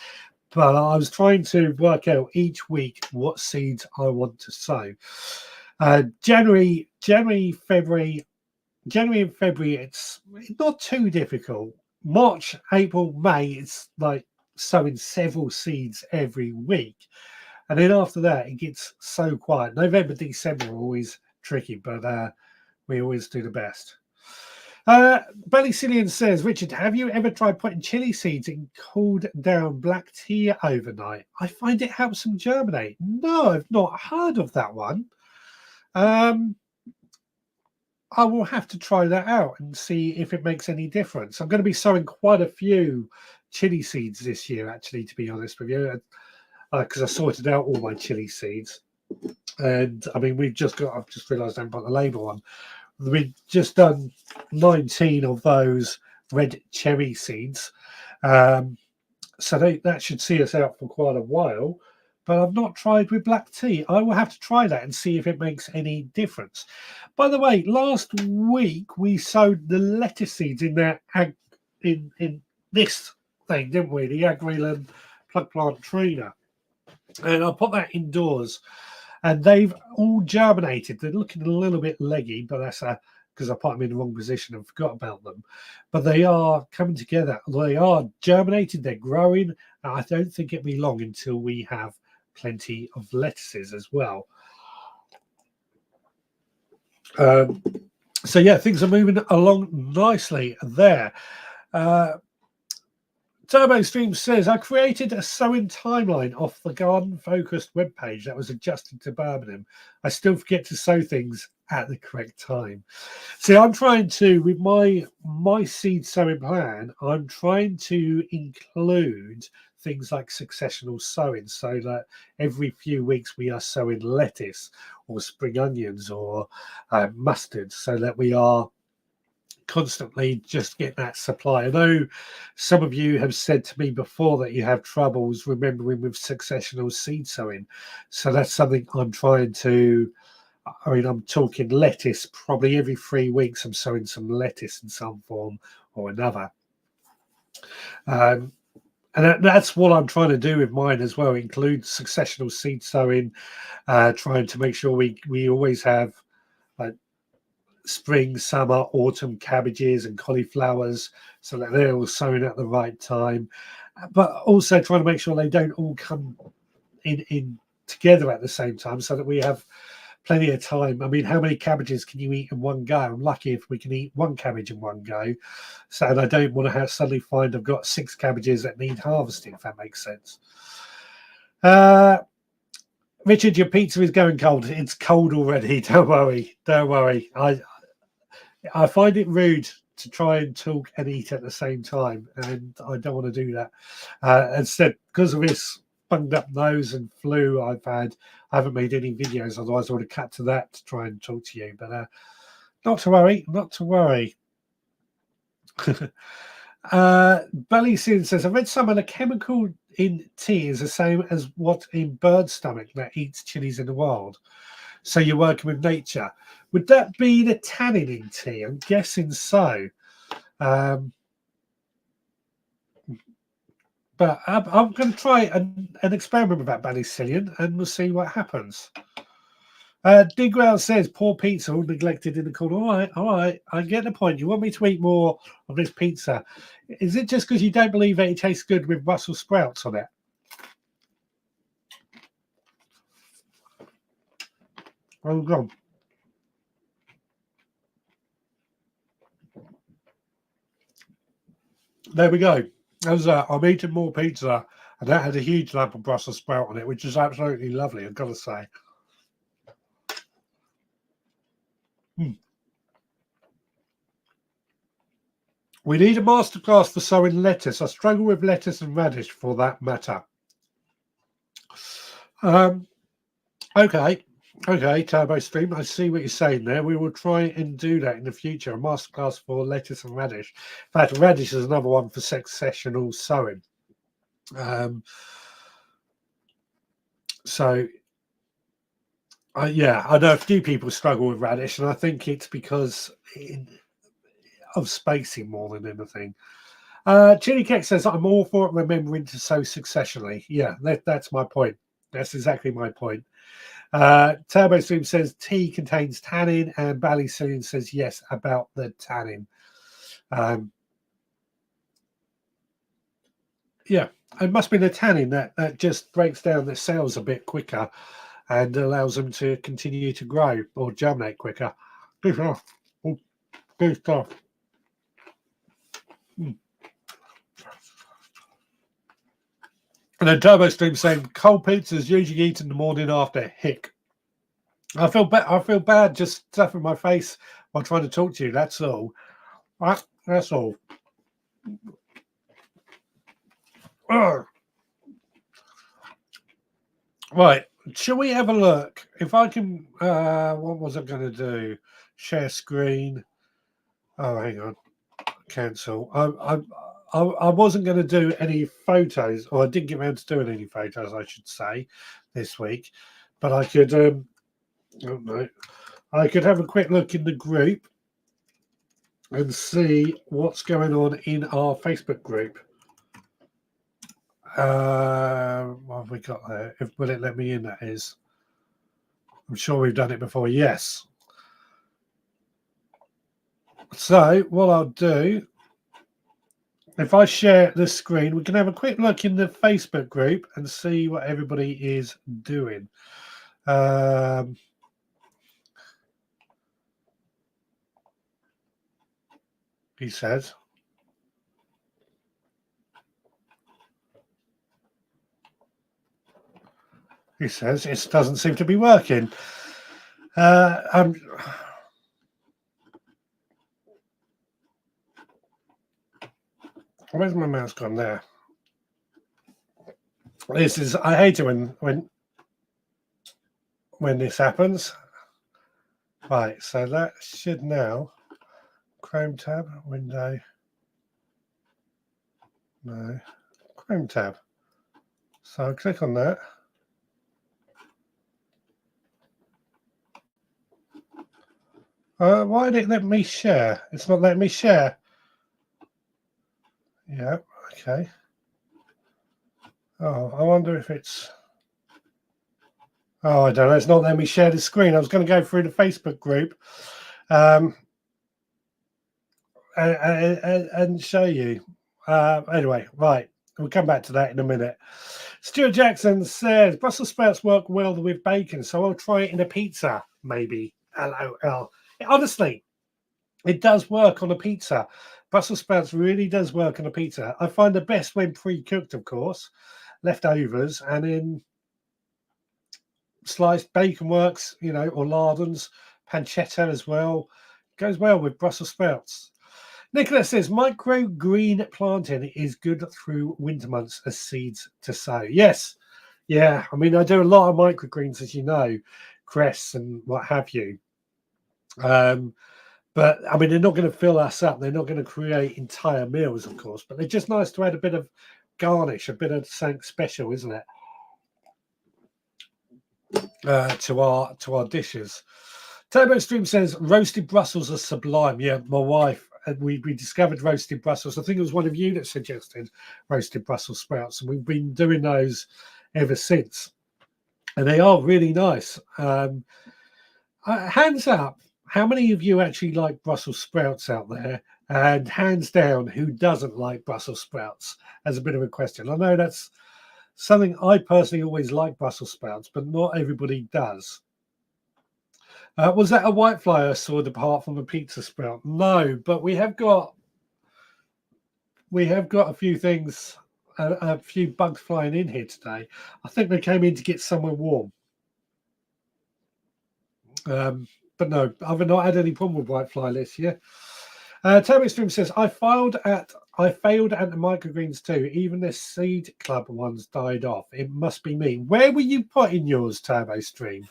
But I was trying to work out each week what seeds I want to sow. January, February, it's not too difficult. March, April, May, it's like sowing several seeds every week. And then after that, it gets so quiet. November, December are always tricky, but we always do the best. Belly Cillian says, Richard, have you ever tried putting chili seeds in cooled down black tea overnight? I find it helps them germinate. No, I've not heard of that one. I will have to try that out and see if it makes any difference. I'm going to be sowing quite a few chili seeds this year, actually, to be honest with you, because I sorted out all my chili seeds. And I mean, I've just realised I haven't put the label on. We've just done 19 of those red cherry seeds. So that should see us out for quite a while. But I've not tried with black tea. I will have to try that and see if it makes any difference. By the way, last week we sowed the lettuce seeds in that in this thing, didn't we? The Agriland plug plant trainer. And I put that indoors, and they've all germinated. They're looking a little bit leggy, but that's a because I put them in the wrong position and forgot about them. But they are coming together. They are germinated. They're growing. And I don't think it'll be long until we have plenty of lettuces as well. So yeah, things are moving along nicely there. Turbo Stream says, I created a sewing timeline off the garden-focused webpage that was adjusted to Birmingham. I still forget to sew things at the correct time. See, I'm trying to, with my seed sowing plan, I'm trying to include things like successional sowing, so that every few weeks we are sowing lettuce or spring onions or mustard, so that we are constantly just get that supply. I know some of you have said to me before that you have troubles remembering with successional seed sowing, so that's something I'm trying to. I mean, I'm talking lettuce. Probably every 3 weeks I'm sowing some lettuce in some form or another, and that's what I'm trying to do with mine as well, include successional seed sowing, trying to make sure we always have like spring, summer, autumn cabbages and cauliflowers, so that they're all sown at the right time, but also trying to make sure they don't all come in together at the same time, so that we have plenty of time. I mean, how many cabbages can you eat in one go? I'm lucky if we can eat one cabbage in one go, so I don't want to suddenly find I've got 6 cabbages that need harvesting, if that makes sense. Richard, your pizza is going cold. It's cold already. Don't worry. Don't worry. I find it rude to try and talk and eat at the same time, and I don't want to do that. Instead, because of this bunged up nose and flu I haven't made any videos, otherwise I would have cut to that to try and talk to you. But not to worry, not to worry. Belly Sin says, I read somewhere the chemical in tea is the same as what in bird stomach that eats chilies in the wild. So you're working with nature. Would that be the tannin in tea? I'm guessing so. But I'm going to try an experiment with that Balicillion, and we'll see what happens. Digwell says, poor pizza, all neglected in the corner. All right, I get the point. You want me to eat more of this pizza. Is it just because you don't believe that it tastes good with Brussels sprouts on it? Oh, God. There we go. As I'm eating more pizza, and that had a huge lump of Brussels sprout on it, which is absolutely lovely, I've got to say. We need a masterclass for sowing lettuce. I struggle with lettuce and radish for that matter. Okay, Turbo Stream, I see what you're saying there. We will try and do that in the future. A masterclass for lettuce and radish. In fact, radish is another one for successional sowing. Yeah, I know a few people struggle with radish, and I think it's because of spacing more than anything. Chili Cake says, I'm all for remembering to sow successionally. Yeah, that's my point. That's exactly my point. Turbo Stream says tea contains tannin, and Balicillion says yes about the tannin. Yeah, it must be the tannin that just breaks down the cells a bit quicker and allows them to continue to grow or germinate quicker. Good stuff. Good stuff. And then Turbo Stream saying cold pizza is usually eaten in the morning after. Hick. I feel bad just stuffing my face while trying to talk to you. That's all. That's all. Right. Shall we have a look? If I can, what was I going to do? Share screen. Oh, hang on. Cancel. I wasn't going to do any photos, or I didn't get around to doing any photos, I should say, this week. But I could, I could have a quick look in the group and see what's going on in our Facebook group. What have we got there? Will it let me in? That is. I'm sure we've done it before. Yes. So what I'll do, if I share the screen, we can have a quick look in the Facebook group and see what everybody is doing. He says. He says it doesn't seem to be working. Where's my mouse gone there? This is, I hate it when this happens. Right, so that should now Chrome tab, window. No, Chrome tab. So I'll click on that. Why did it let me share? It's not letting me share. Yeah, okay. Oh, I wonder if it's... Oh, I don't know. It's not letting me share the screen. I was going to go through the Facebook group and show you. Anyway, right. We'll come back to that in a minute. Stuart Jackson says, Brussels sprouts work well with bacon, so I'll try it in a pizza, maybe. LOL. Honestly, it does work on a pizza. Brussels sprouts really does work on a pizza. I find the best when pre-cooked, of course, leftovers, and in sliced bacon works, you know, or lardons, pancetta as well. Goes well with Brussels sprouts. Nicholas says microgreen planting is good through winter months as seeds to sow. Yes, yeah. I mean, I do a lot of microgreens, as you know, cress and what have you. But I mean, they're not going to fill us up. They're not going to create entire meals, of course. But they're just nice to add a bit of garnish, a bit of something special, isn't it? To our dishes. Turbo Stream says roasted Brussels are sublime. Yeah, my wife, we discovered roasted Brussels. I think it was one of you that suggested roasted Brussels sprouts, and we've been doing those ever since. And they are really nice. Hands up, how many of you actually like Brussels sprouts out there? And hands down, who doesn't like Brussels sprouts? As a bit of a question. I know that's something I personally always like Brussels sprouts, but not everybody does. Was that a whitefly I saw apart from a pizza sprout? No, but we have got a few things, a few bugs flying in here today. I think they came in to get somewhere warm. But no, I've not had any problem with whitefly this year. Toby Stream says I failed at the microgreens too. Even the seed club ones died off. It must be me. Where were you putting yours, Turbo Stream?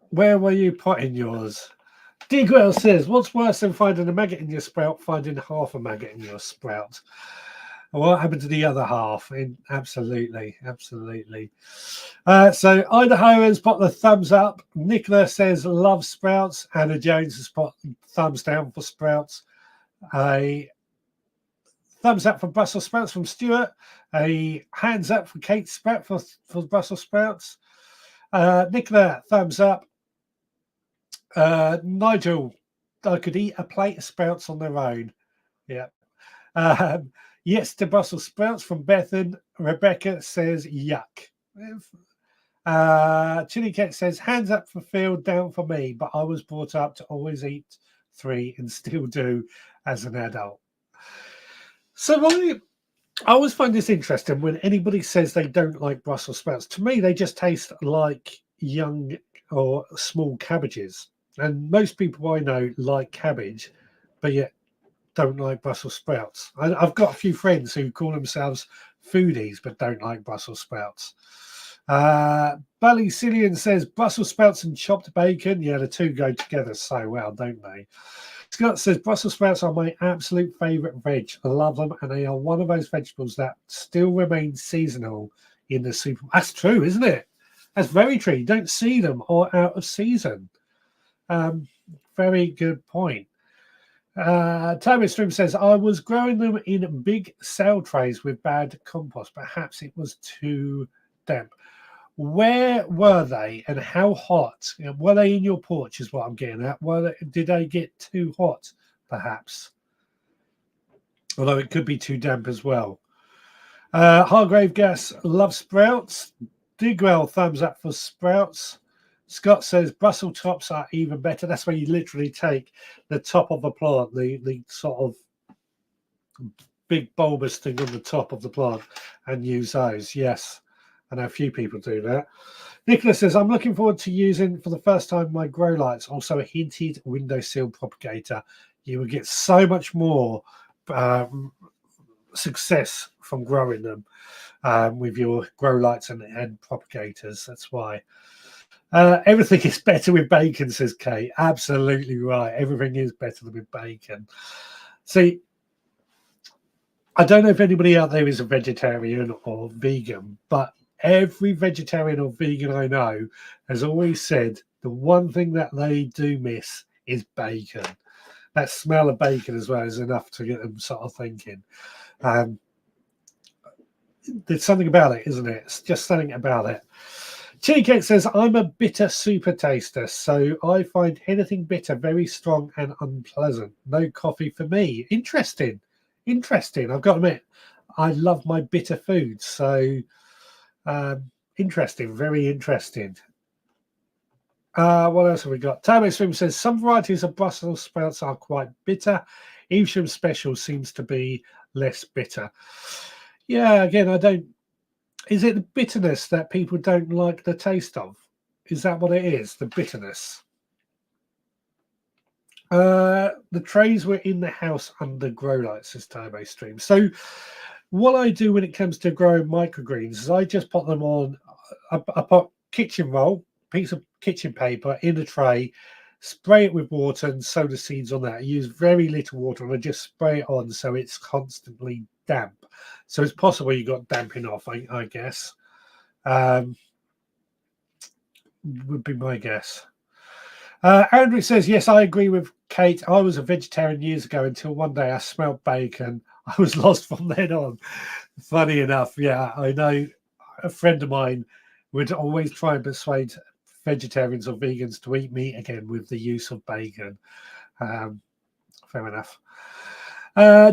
Where were you putting yours? Degrell says, what's worse than finding a maggot in your sprout, finding half a maggot in your sprout? What happened to the other half? Absolutely. So Idahoans put the thumbs up. Nicola says, love sprouts. Anna Jones has put thumbs down for sprouts. A thumbs up for Brussels sprouts from Stuart. A hands up for Kate Sprout for Brussels sprouts. Nicola, thumbs up. Nigel, I could eat a plate of sprouts on their own. Yeah. Yes to Brussels sprouts from Bethan. Rebecca says yuck. Chili Cat says hands up for Phil, down for me, but I was brought up to always eat 3 and still do as an adult. So I always find this interesting when anybody says they don't like Brussels sprouts. To me, they just taste like young or small cabbages. And most people I know like cabbage, but yet don't like Brussels sprouts. I've got a few friends who call themselves foodies but don't like Brussels sprouts. Ballycillian says Brussels sprouts and chopped bacon. Yeah, the two go together so well, don't they? Scott says Brussels sprouts are my absolute favourite veg. I love them, and they are one of those vegetables that still remain seasonal in the supermarket. That's true, isn't it? That's very true. You don't see them or out of season. Very good point. Toby Stream says, I was growing them in big sale trays with bad compost. Perhaps it was too damp. Where were they and how hot? Were they in your porch is what I'm getting at. Did they get too hot, perhaps? Although it could be too damp as well. Hargrave Gas loves sprouts. Digwell thumbs up for sprouts. Scott says Brussels tops are even better. That's where you literally take the top of the plant, the sort of big bulbous thing on the top of the plant, and use those. Yes, I know a few people do that. Nicholas says, I'm looking forward to using for the first time my grow lights, also a hinted windowsill propagator. You will get so much more success from growing them with your grow lights and propagators. That's why. Everything is better with bacon, says Kate. Absolutely right. Everything is better with bacon. See, I don't know if anybody out there is a vegetarian or vegan, but every vegetarian or vegan I know has always said the one thing that they do miss is bacon. That smell of bacon as well is enough to get them sort of thinking. There's something about it, isn't it? It's just something about it. Chili Cake says, I'm a bitter super taster, so I find anything bitter very strong and unpleasant. No coffee for me. Interesting. I've got to admit, I love my bitter foods. So interesting, very interesting. What else have we got? Turbo Swim says, some varieties of Brussels sprouts are quite bitter. Evesham Special seems to be less bitter. Yeah, again, I don't. Is it the bitterness that people don't like the taste of? Is that what it is? The bitterness? The trays were in the house under grow lights, says Turbo Stream. So what I do when it comes to growing microgreens is I just put them on. I put kitchen roll, piece of kitchen paper in a tray, spray it with water and sow the seeds on that. I use very little water and I just spray it on so it's constantly damp. So it's possible you got damping off, I guess. Would be my guess. Andrew says, yes, I agree with Kate. I was a vegetarian years ago until one day I smelled bacon. I was lost from then on. Funny enough, yeah, I know a friend of mine would always try and persuade vegetarians or vegans to eat meat again with the use of bacon. Fair enough.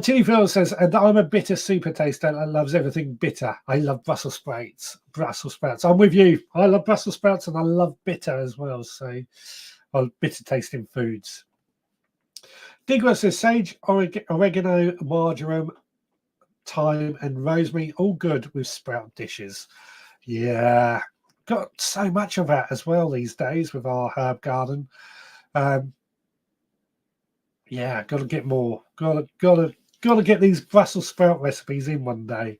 Chili Phil says, and I'm a bitter super taster that loves everything bitter. I love Brussels sprouts. I'm with you. I love Brussels sprouts and I love bitter as well. So, bitter tasting foods. Digwell says, sage, oregano, marjoram, thyme, and rosemary, all good with sprout dishes. Yeah, got so much of that as well these days with our herb garden. Yeah, got to get more. Got to get these Brussels sprout recipes in one day.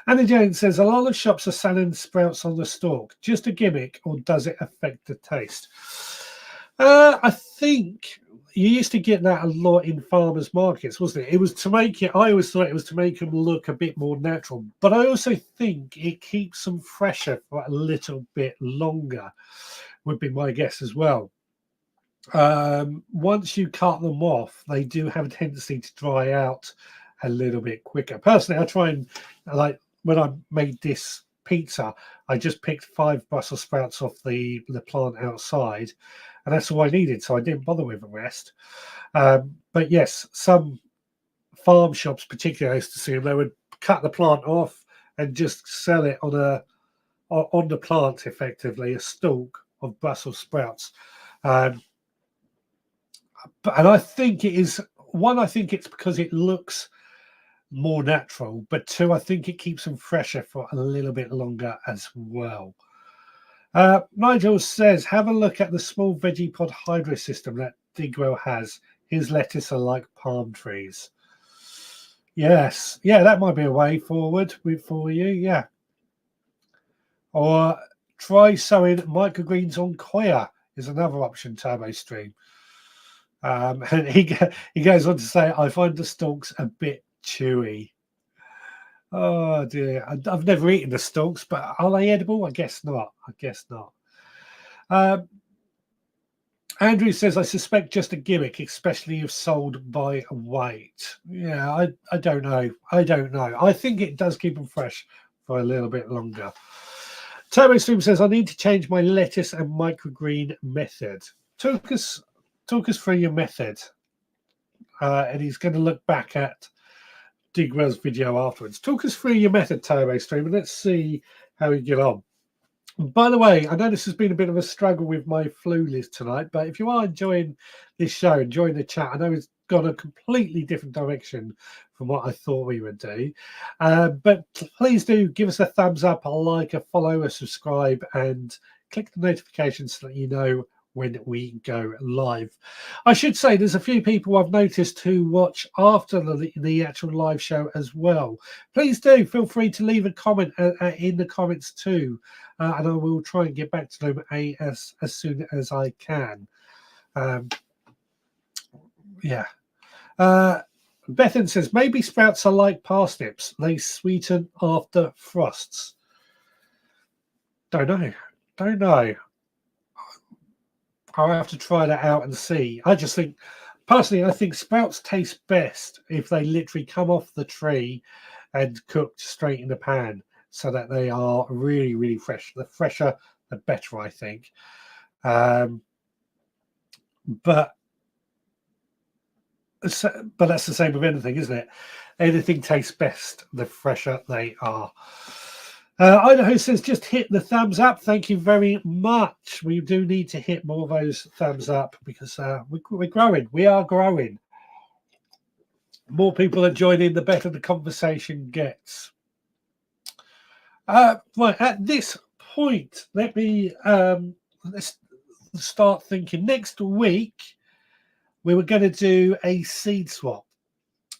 Andy Jones says, a lot of shops are selling sprouts on the stalk. Just a gimmick, or does it affect the taste? I think you used to get that a lot in farmers markets, wasn't it? It was to make it. I always thought it was to make them look a bit more natural, but I also think it keeps them fresher for a little bit longer. Would be my guess as well. Once you cut them off, they do have a tendency to dry out a little bit quicker. Personally, I try and, like, when I made this pizza, I just picked 5 Brussels sprouts off the plant outside, and that's all I needed, so I didn't bother with the rest. But yes, some farm shops, particularly I used to see them, they would cut the plant off and just sell it on the plant, effectively, a stalk of Brussels sprouts. And I think it is, one, I think it's because it looks more natural, but 2, I think it keeps them fresher for a little bit longer as well. Nigel says, have a look at the small veggie pod hydro system that Digwell has. His lettuce are like palm trees. Yes, yeah, that might be a way forward for you, yeah. Or try sowing microgreens on coir is another option, Turbo Stream. And he goes on to say, I find the stalks a bit chewy. Oh dear, I've never eaten the stalks, but are they edible? I guess not. Andrew says, I suspect just a gimmick, especially if sold by weight. Yeah, I don't know. I think it does keep them fresh for a little bit longer. Turbo Stream says, I need to change my lettuce and microgreen method. Talk us through your method. And he's going to look back at Digwell's video afterwards. Talk us through your method, Turbo Stream, and let's see how you get on. By the way, I know this has been a bit of a struggle with my flu list tonight, but if you are enjoying this show, enjoying the chat, I know it's gone a completely different direction from what I thought we would do. But please do give us a thumbs up, a like, a follow, a subscribe, and click the notifications so that you know when we go live. I should say there's a few people I've noticed who watch after the actual live show as well. Please do feel free to leave a comment in the comments too, and I will try and get back to them as soon as I can. Yeah. Bethan says, maybe sprouts are like parsnips. They sweeten after frosts. Don't know. I'll have to try that out and see. I just think, personally, I think sprouts taste best if they literally come off the tree and cooked straight in the pan so that they are really, really fresh. The fresher, the better, I think. But that's the same with anything, isn't it? Anything tastes best the fresher they are. Idaho says, just hit the thumbs up. Thank you very much. We do need to hit more of those thumbs up because we're growing. We are growing. More people are joining, the better the conversation gets. Right, at this point, let's start thinking. Next week, we were going to do a seed swap.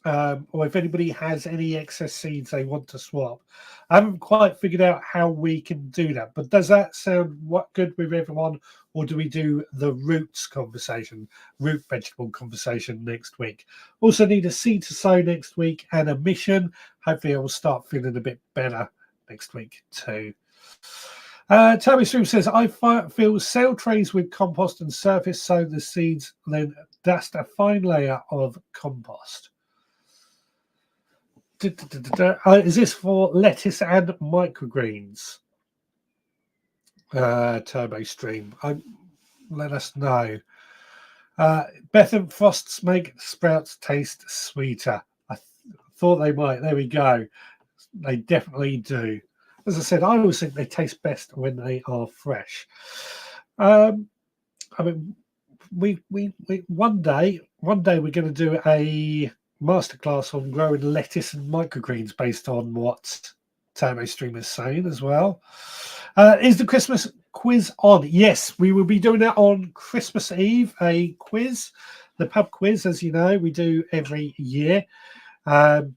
Or if anybody has any excess seeds they want to swap. I haven't quite figured out how we can do that, but does that sound good with everyone, or do we do the roots conversation, root vegetable conversation next week? Also need a seed to sow next week and a mission. Hopefully I will start feeling a bit better next week too. Tammy Stream says, I fill cell trays with compost and surface sow the seeds, then dust a fine layer of compost. Is this for lettuce and microgreens? Turbo Stream. Let us know. Bethan, frosts make sprouts taste sweeter. I thought they might. There we go. They definitely do. As I said, I always think they taste best when they are fresh. I mean, we one day we're going to do a masterclass on growing lettuce and microgreens based on what Turbo Stream is saying as well. Is the Christmas quiz on? Yes, we will be doing that on Christmas Eve, a quiz, the pub quiz, as you know, we do every year. Margaret,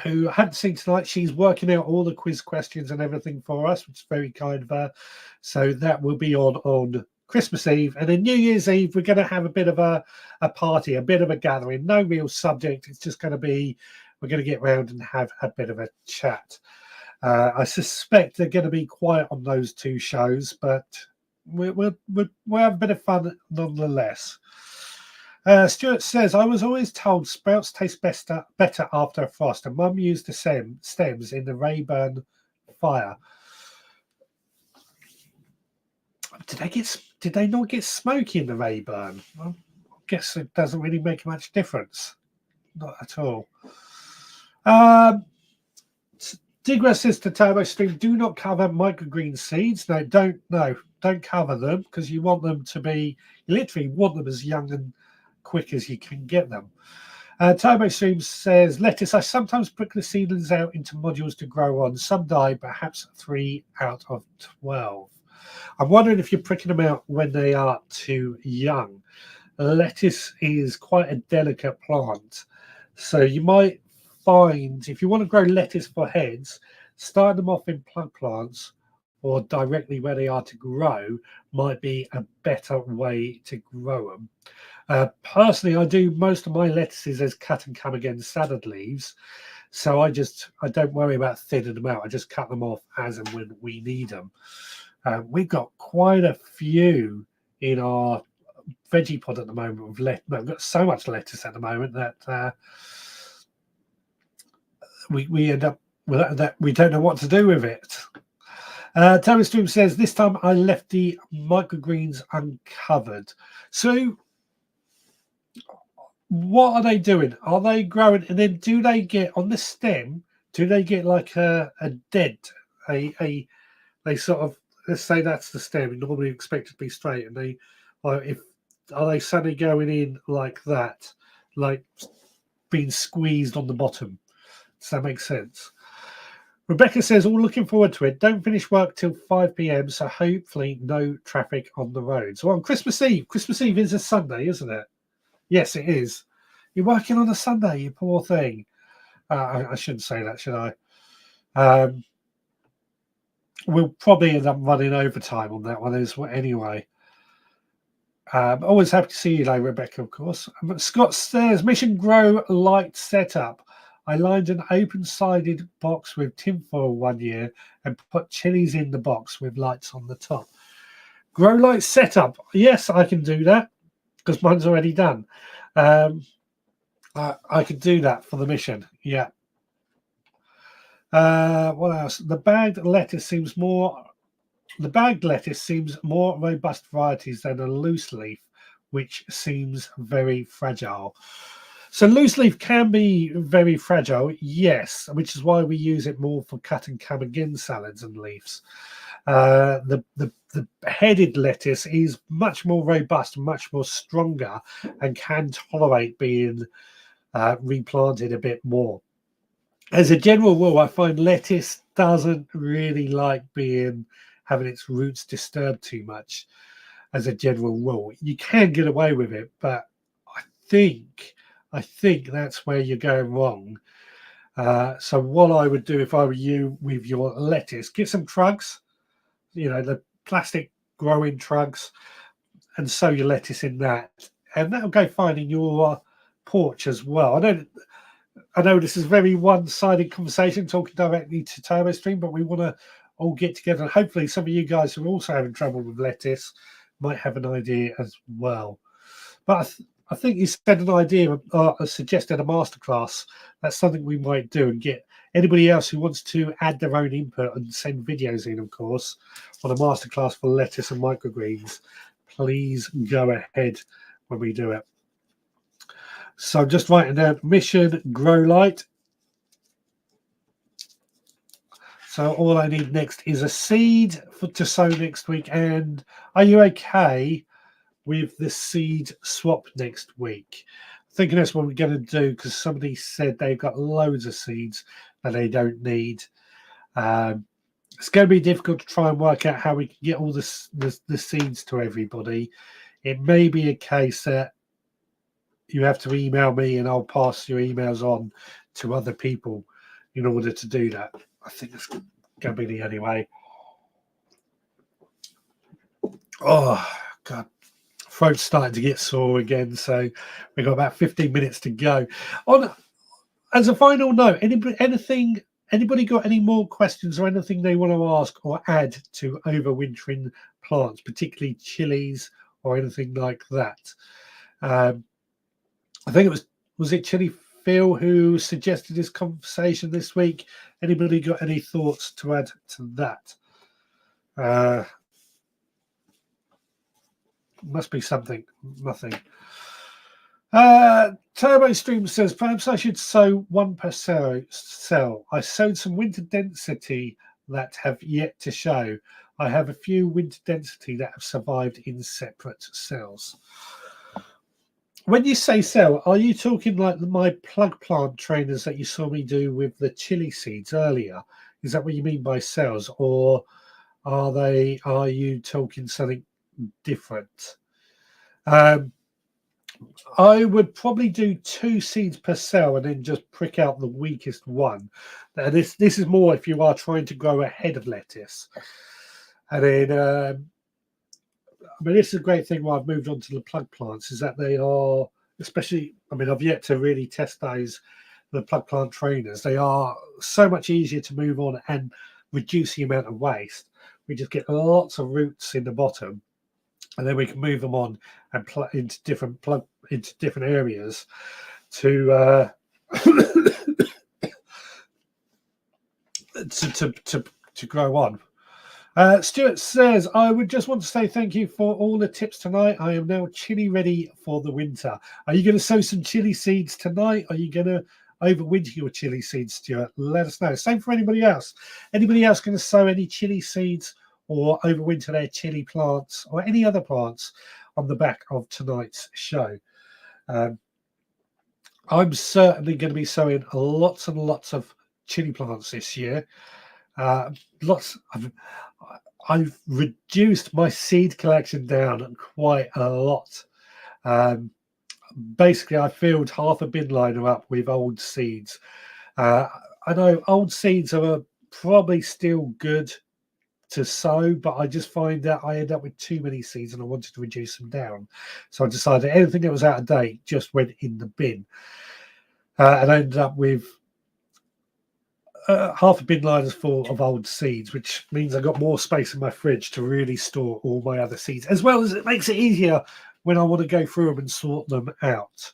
who I hadn't seen tonight, she's working out all the quiz questions and everything for us, which is very kind of her. So that will be on Christmas Eve, and then New Year's Eve we're going to have a bit of a party, a bit of a gathering. No real subject. It's just going to be, we're going to get around and have a bit of a chat. I suspect they're going to be quiet on those two shows, but we'll have a bit of fun nonetheless. Stuart says, I was always told sprouts taste better after a frost, and Mum used the stems in the Rayburn fire. Did they not get smoky in the Rayburn? I guess it doesn't really make much difference. Not at all. Digra says to Turbo Stream, do not cover microgreen seeds. No, don't cover them, because you want them to be, you literally want them as young and quick as you can get them. Turbo Stream says, lettuce, I sometimes prick the seedlings out into modules to grow on. Some die, perhaps 3 out of 12. I'm wondering if you're pricking them out when they are too young. Lettuce is quite a delicate plant. So you might find, if you want to grow lettuce for heads, start them off in plug plants or directly where they are to grow might be a better way to grow them. Personally, I do most of my lettuces as cut and come again salad leaves. So I don't worry about thinning them out. I just cut them off as and when we need them. We've got quite a few in our veggie pod at the moment. We've got so much lettuce at the moment that we end up that we don't know what to do with it. Terry Stream says, this time I left the microgreens uncovered. So what are they doing? Are they growing? And then do they get on the stem? Do they get like a dent? They sort of, let's say that's the stem. You normally expect it to be straight, and they, like, if are they suddenly going in like that, like being squeezed on the bottom? Does that make sense? Rebecca says, all looking forward to it. Don't finish work till 5 p.m, so hopefully no traffic on the roads. Well, on Christmas Eve is a Sunday, isn't it? Yes, it is. You're working on a Sunday, you poor thing. I shouldn't say that, should I? We'll probably end up running overtime on that one as well anyway. Always happy to see you, though, Rebecca, of course. Scott says, Mission Grow Light setup. I lined an open-sided box with tinfoil one year and put chilies in the box with lights on the top. Grow light setup. Yes, I can do that because mine's already done. I could do that for the mission. Yeah. What else? The bagged lettuce seems more robust varieties than a loose leaf, which seems very fragile. So loose leaf can be very fragile, yes, which is why we use it more for cut and come again salads and leaves. The headed lettuce is much more robust, much more stronger, and can tolerate being replanted a bit more. As a general rule, I find lettuce doesn't really like having its roots disturbed too much. As a general rule, you can get away with it, but I think that's where you're going wrong. So what I would do if I were you with your lettuce, get some trugs, the plastic growing trugs, and sow your lettuce in that, and that'll go fine in your porch as well. I know this is a very one-sided conversation talking directly to TurboStream, but we want to all get together. And hopefully some of you guys who are also having trouble with lettuce might have an idea as well. But I think you said an idea, suggested a masterclass. That's something we might do, and get anybody else who wants to add their own input and send videos in, of course, on a masterclass for lettuce and microgreens. Please go ahead when we do it. So I'm just writing down Mission Grow Light. So all I need next is a seed to sow next week. And are you okay with the seed swap next week? I'm thinking that's what we're going to do, because somebody said they've got loads of seeds that they don't need. It's going to be difficult to try and work out how we can get all the seeds to everybody. It may be a case that you have to email me and I'll pass your emails on to other people in order to do that. I think it's going to be the only way. Oh, God. Throat's starting to get sore again, so we've got about 15 minutes to go. As a final note, anybody got any more questions or anything they want to ask or add to overwintering plants, particularly chilies or anything like that? I think it was it Chili Phil who suggested this conversation this week. Anybody got any thoughts to add to that? Must be something. Nothing. TurboStream says, perhaps I should sow one per cell. I sowed some winter density that have yet to show. I have a few winter density that have survived in separate cells. When you say cell, are you talking like my plug plant trainers that you saw me do with the chili seeds earlier? Is that what you mean by cells, or are you talking something different? I would probably do 2 seeds per cell and then just prick out the weakest one. Now this is more if you are trying to grow ahead of lettuce. And then this is a great thing why I've moved on to the plug plants, is that they are, especially, I've yet to really test the plug plant trainers. They are so much easier to move on and reduce the amount of waste. We just get lots of roots in the bottom, and then we can move them on and into different areas to to grow on. Stuart says, I would just want to say thank you for all the tips tonight. I am now chili ready for the winter. Are you going to sow some chili seeds tonight? Are you going to overwinter your chili seeds, Stuart? Let us know. Same for anybody else. Anybody else going to sow any chili seeds or overwinter their chili plants or any other plants on the back of tonight's show? I'm certainly going to be sowing lots and lots of chili plants this year. I've reduced my seed collection down quite a lot. Basically, I filled half a bin liner up with old seeds. I know old seeds are probably still good to sow, but I just find that I end up with too many seeds and I wanted to reduce them down. So I decided anything that was out of date just went in the bin. And I ended up with half a bin liners full of old seeds, which means I got more space in my fridge to really store all my other seeds, as well as it makes it easier when I want to go through them and sort them out.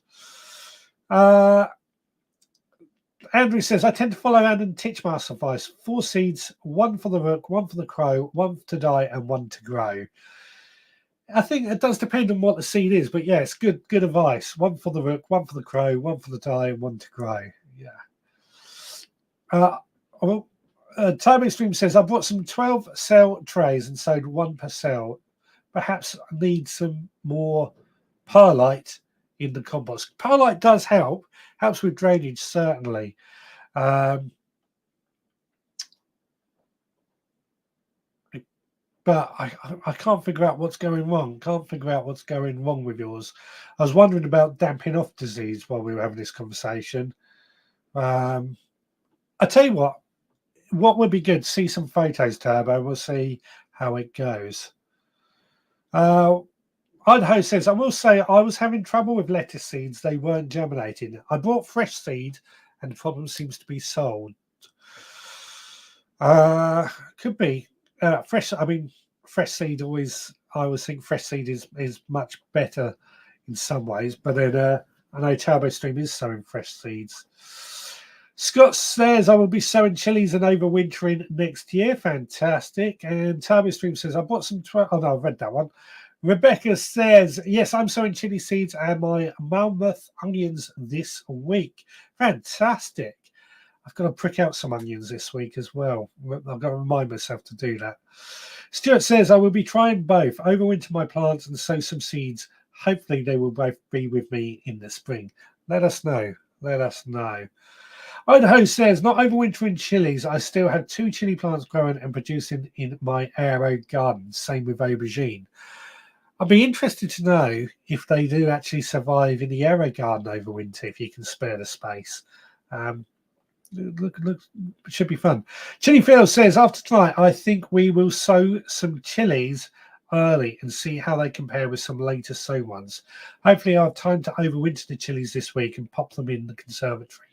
Andrew says, I tend to follow Anne Titchmarsh's advice. 4 seeds, 1 for the rook, 1 for the crow, 1 to die, and 1 to grow. I think it does depend on what the seed is, but yeah, it's good advice. 1 for the rook, 1 for the crow, 1 for the die, and 1 to grow. Yeah. Time Stream says, I bought some 12 cell trays and sowed 1 per cell. Perhaps I need some more perlite in the compost. Perlite does helps with drainage, certainly. But I can't figure out what's going wrong. Can't figure out what's going wrong with yours. I was wondering about damping off disease while we were having this conversation. I tell you what would be good, see some photos, Turbo. We'll see how it goes. Idaho says, I will say I was having trouble with lettuce seeds. They weren't germinating. I bought fresh seed and the problem seems to be sold. Could be. Fresh seed always, I always think fresh seed is much better in some ways, but then I know Turbo Stream is sowing fresh seeds. Scott says, I will be sowing chilies and overwintering next year. Fantastic. And Turbo Stream says, I bought some... I've read that one. Rebecca says, yes, I'm sowing chili seeds and my Malmouth onions this week. Fantastic. I've got to prick out some onions this week as well. I've got to remind myself to do that. Stuart says, I will be trying both, overwinter my plants and sow some seeds. Hopefully they will both be with me in the spring. Let us know. Let us know. Idaho says, not overwintering chilies. I still have 2 chili plants growing and producing in my aero garden. Same with aubergine. I'd be interested to know if they do actually survive in the aero garden over winter, if you can spare the space. Look, it should be fun. Chili Field says, after tonight, I think we will sow some chilies early and see how they compare with some later sow ones. Hopefully I have time to overwinter the chilies this week and pop them in the conservatory.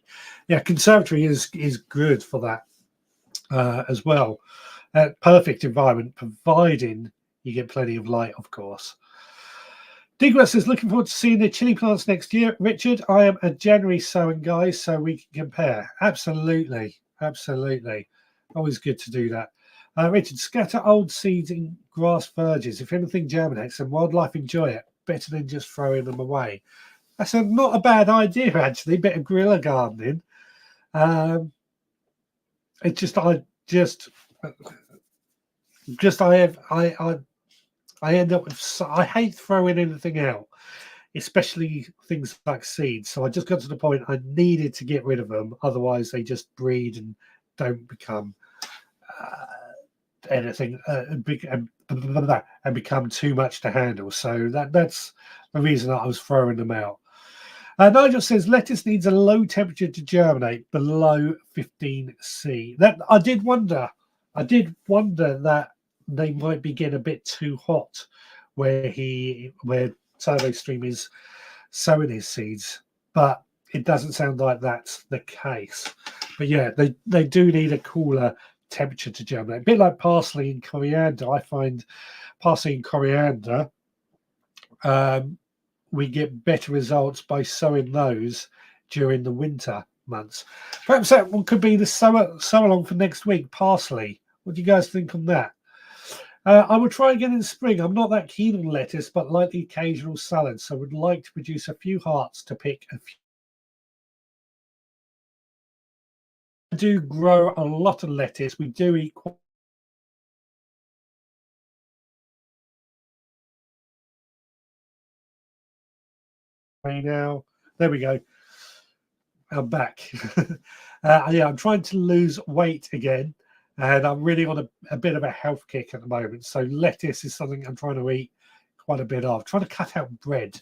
Yeah, conservatory is good for that as well. Perfect environment, providing you get plenty of light, of course. Digwell says, looking forward to seeing the chili plants next year. Richard, I am a January sowing guy, so we can compare. Absolutely. Absolutely. Always good to do that. Richard, scatter old seeds in grass verges. If anything germinates and wildlife enjoy it, better than just throwing them away. That's not a bad idea, actually. Bit of guerrilla gardening. I end up with, I hate throwing anything out, especially things like seeds. So I just got to the point I needed to get rid of them. Otherwise, they just breed and don't become anything and become too much to handle. So that's the reason that I was throwing them out. Nigel says lettuce needs a low temperature to germinate, below 15°C. That I did wonder that they might be getting a bit too hot where Turbo Stream is sowing his seeds, but it doesn't sound like that's the case. But yeah, they do need a cooler temperature to germinate. A bit like parsley and coriander. I find parsley and coriander, we get better results by sowing those during the winter months. Perhaps that one could be the summer along for next week. Parsley. What do you guys think on that? I will try again in spring. I'm not that keen on lettuce, but like the occasional salad, so would like to produce a few hearts to pick a few. We do grow a lot of lettuce. We do eat quite now. There we go. I'm back. Yeah, I'm trying to lose weight again, and I'm really on a bit of a health kick at the moment. So lettuce is something I'm trying to eat quite a bit of. Trying to cut out bread.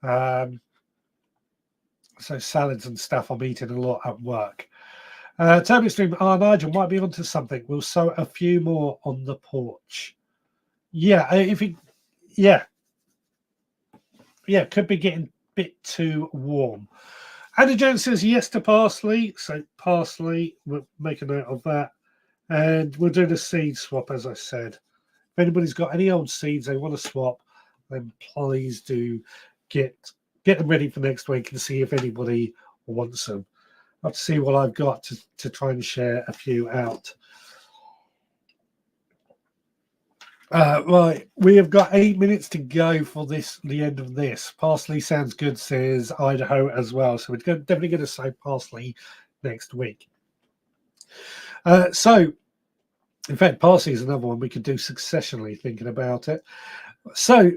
So salads and stuff I'm eating a lot at work. Toby Stream, Nigel might be onto something. We'll sow a few more on the porch. Yeah, yeah, could be getting a bit too warm. Andy Jones says yes to parsley. So parsley, we'll make a note of that. And we'll do the seed swap, as I said. If anybody's got any old seeds they want to swap, then please do get them ready for next week and see if anybody wants them. I'll have to see what I've got to try and share a few out. Right, we have got 8 minutes to go for the end of this. Parsley sounds good, says Idaho as well. So we're definitely going to say parsley next week. So, in fact, parsley is another one we could do successionally, thinking about it. So,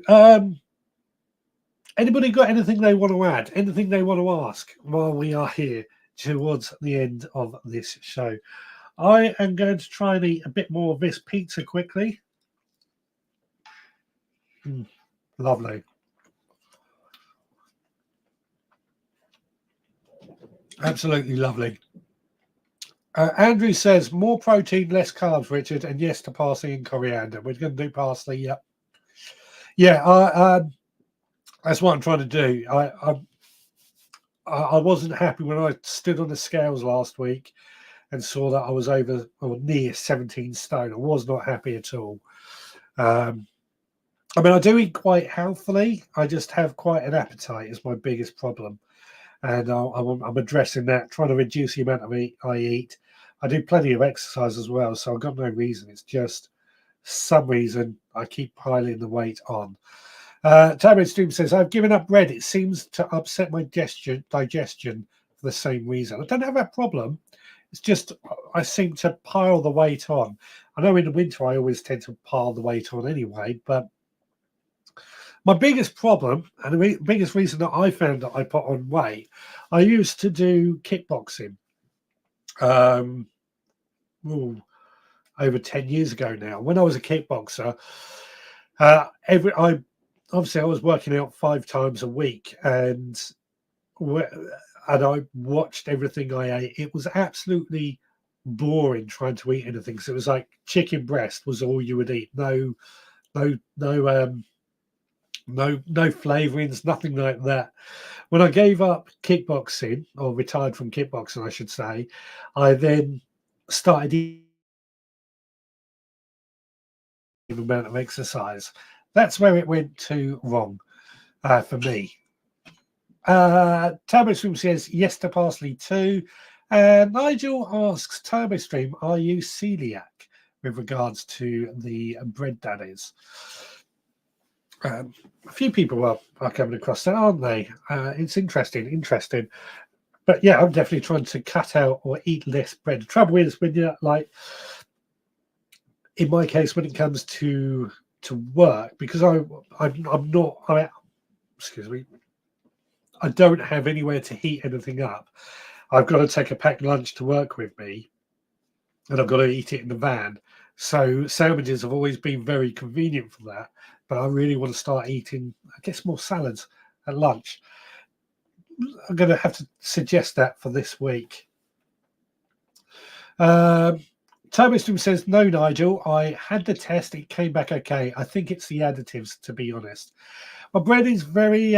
anybody got anything they want to add? Anything they want to ask while we are here towards the end of this show? I am going to try and eat a bit more of this pizza quickly. Lovely. Absolutely lovely. Andrew says more protein, less carbs, Richard, and yes to parsley and coriander. We're going to do parsley. Yep. Yeah. That's what I'm trying to do. I wasn't happy when I stood on the scales last week and saw that I was over or near 17 stone. I was not happy at all. I mean, I do eat quite healthily. I just have quite an appetite is my biggest problem. And I'm addressing that, trying to reduce the amount of I eat. I do plenty of exercise as well, so I've got no reason. It's just some reason I keep piling the weight on. Tablet Stream says, I've given up bread. It seems to upset my digestion for the same reason. I don't have that problem. It's just I seem to pile the weight on. I know in the winter I always tend to pile the weight on anyway, but my biggest problem and the biggest reason that I found that I put on weight, I used to do kickboxing over 10 years ago now. When I was a kickboxer, I was working out 5 times a week, and I watched everything I ate. It was absolutely boring trying to eat anything. So it was like chicken breast was all you would eat. No flavorings, nothing like that. When I gave up kickboxing, or retired from kickboxing, I should say, I then started eating the amount of exercise. That's where it went too wrong for me. TurboStream says yes to parsley too. Nigel asks TurboStream, are you celiac with regards to the bread daddies? A few people are coming across that, aren't they? It's interesting. But yeah, I'm definitely trying to cut out or eat less bread. The trouble is when you're like, in my case, when it comes to work, because excuse me, I don't have anywhere to heat anything up. I've got to take a packed lunch to work with me, and I've got to eat it in the van. So sandwiches have always been very convenient for that. But I really want to start eating, I guess, more salads at lunch. I'm going to have to suggest that for this week. Turbostream says, no, Nigel, I had the test. It came back okay. I think it's the additives, to be honest. My bread is very...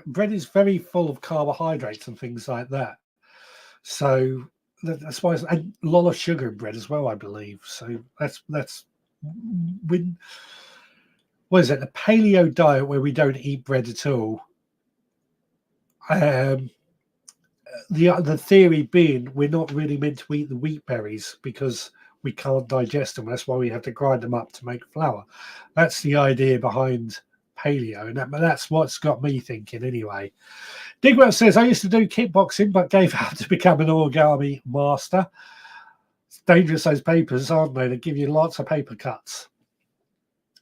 bread is very full of carbohydrates and things like that. So that's why, and a lot of sugar in bread as well, I believe. So that's when what is it? The paleo diet where we don't eat bread at all. Um, the theory being we're not really meant to eat the wheat berries because we can't digest them. That's why we have to grind them up to make flour. That's the idea behind paleo, and that's what's got me thinking anyway. Digwell says, I used to do kickboxing but gave up to become an origami master. It's dangerous, those papers, aren't they? They give you lots of paper cuts.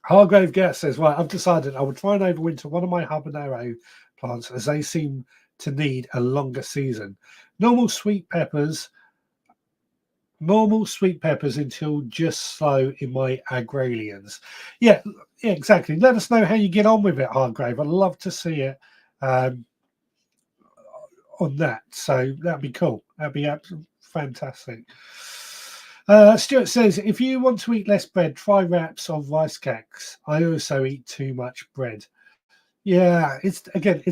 Hargrave Guest says, right, I've decided I will try and overwinter one of my habanero plants as they seem to need a longer season. Normal sweet peppers until just slow in my agralians. Yeah, exactly. Let us know how you get on with it, Hargrave. I'd love to see it on that. So that'd be cool. That'd be absolutely fantastic. Stuart says, if you want to eat less bread, try wraps of rice cakes. I also eat too much bread. Yeah, it's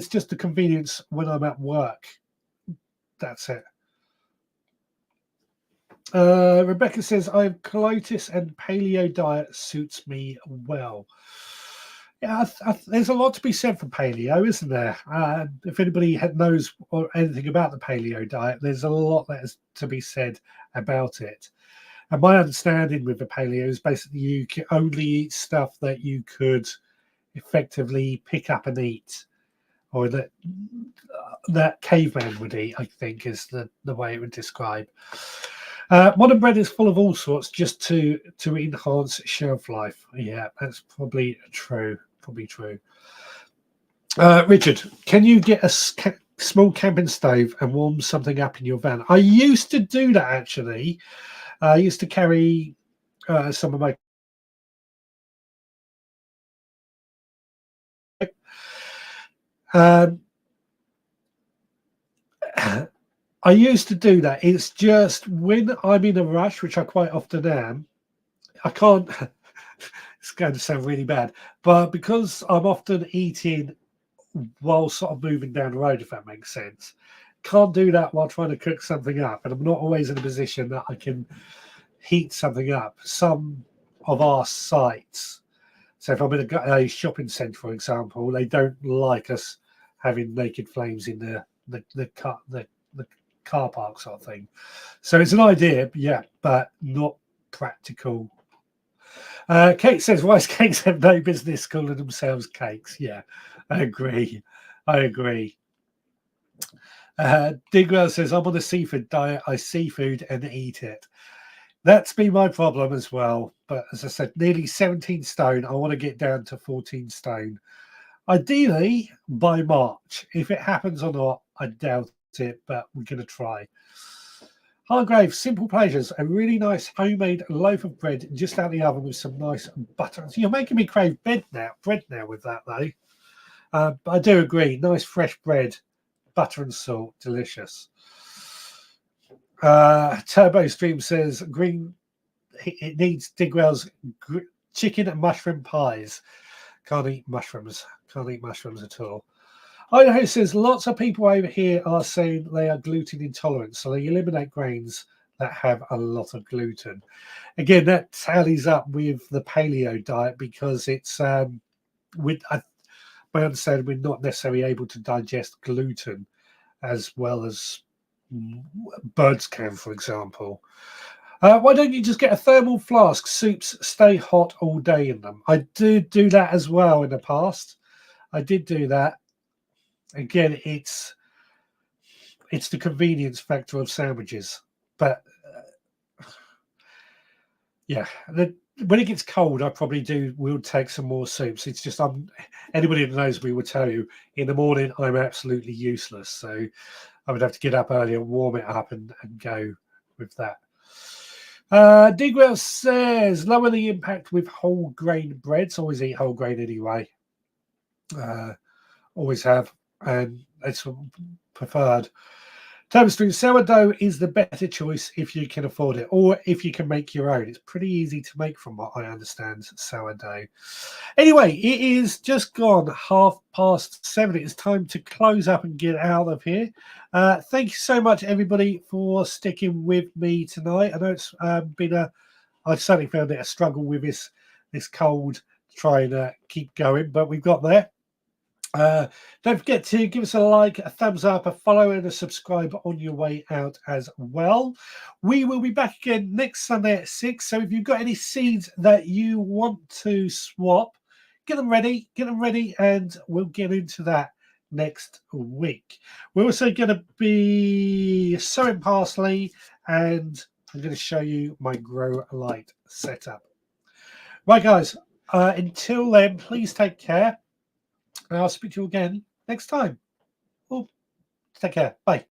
just the convenience when I'm at work. That's it. Rebecca says, I have colitis and paleo diet suits me well. Yeah, there's a lot to be said for paleo, isn't there? If anybody knows or anything about the paleo diet, there's a lot that is to be said about it. And my understanding with the paleo is basically you can only eat stuff that you could effectively pick up and eat, or that caveman would eat, I think is the way it would describe. Modern bread is full of all sorts just to enhance shelf life. Yeah, that's probably true. Probably true. Richard, can you get a small camping stove and warm something up in your van? I used to do that actually. I used to carry some of my um, I used to do that. It's just when I'm in a rush, which I quite often am, I can't. It's going to sound really bad, but because I'm often eating while sort of moving down the road, if that makes sense, can't do that while trying to cook something up, and I'm not always in a position that I can heat something up. Some of our sites, so if I'm in a shopping centre, for example, they don't like us having naked flames in the car park sort of thing. So it's an idea, yeah, but not practical. Kate says rice cakes have no business calling themselves cakes. Yeah, I agree. I agree. Digwell says I'm on a seafood diet. I seafood and eat it. That's been my problem as well. But as I said, nearly 17 stone. I want to get down to 14 stone. Ideally by March. If it happens or not, I doubt it, but we're going to try. Hargrave, simple pleasures. A really nice homemade loaf of bread just out the oven with some nice butter. So you're making me crave bread now with that, though. But I do agree. Nice fresh bread, butter and salt, delicious. Turbo Stream says green. It needs Digwell's chicken and mushroom pies. Can't eat mushrooms. Can't eat mushrooms at all. Idaho says lots of people over here are saying they are gluten intolerant, so they eliminate grains that have a lot of gluten. Again, that tallies up with the paleo diet because it's with my understanding we're not necessarily able to digest gluten as well as birds can, for example. Why don't you just get a thermal flask? Soups stay hot all day in them. I did do that as well in the past. I did do that. Again, it's the convenience factor of sandwiches, but yeah, when it gets cold, I probably will take some more soups. It's just anybody that knows me will tell you in the morning I'm absolutely useless, so I would have to get up early and warm it up and go with that. Digwell says lower the impact with whole grain breads. Always eat whole grain anyway. Always have, and it's preferred. Toastring sourdough is the better choice if you can afford it, or if you can make your own. It's pretty easy to make, from what I understand, sourdough. Anyway, it is just gone 7:30. It's time to close up and get out of here. Thank you so much, everybody, for sticking with me tonight. I know it's been I've certainly found it a struggle with this cold try and keep going, but we've got there. Don't forget to give us a like, a thumbs up, a follow, and a subscribe on your way out as well. We will be back again next Sunday at 6. So if you've got any seeds that you want to swap, get them ready, and we'll get into that next week. We're also going to be sowing parsley, and I'm going to show you my grow light setup. Right, guys, until then, please take care. And I'll speak to you again next time. Well, take care. Bye.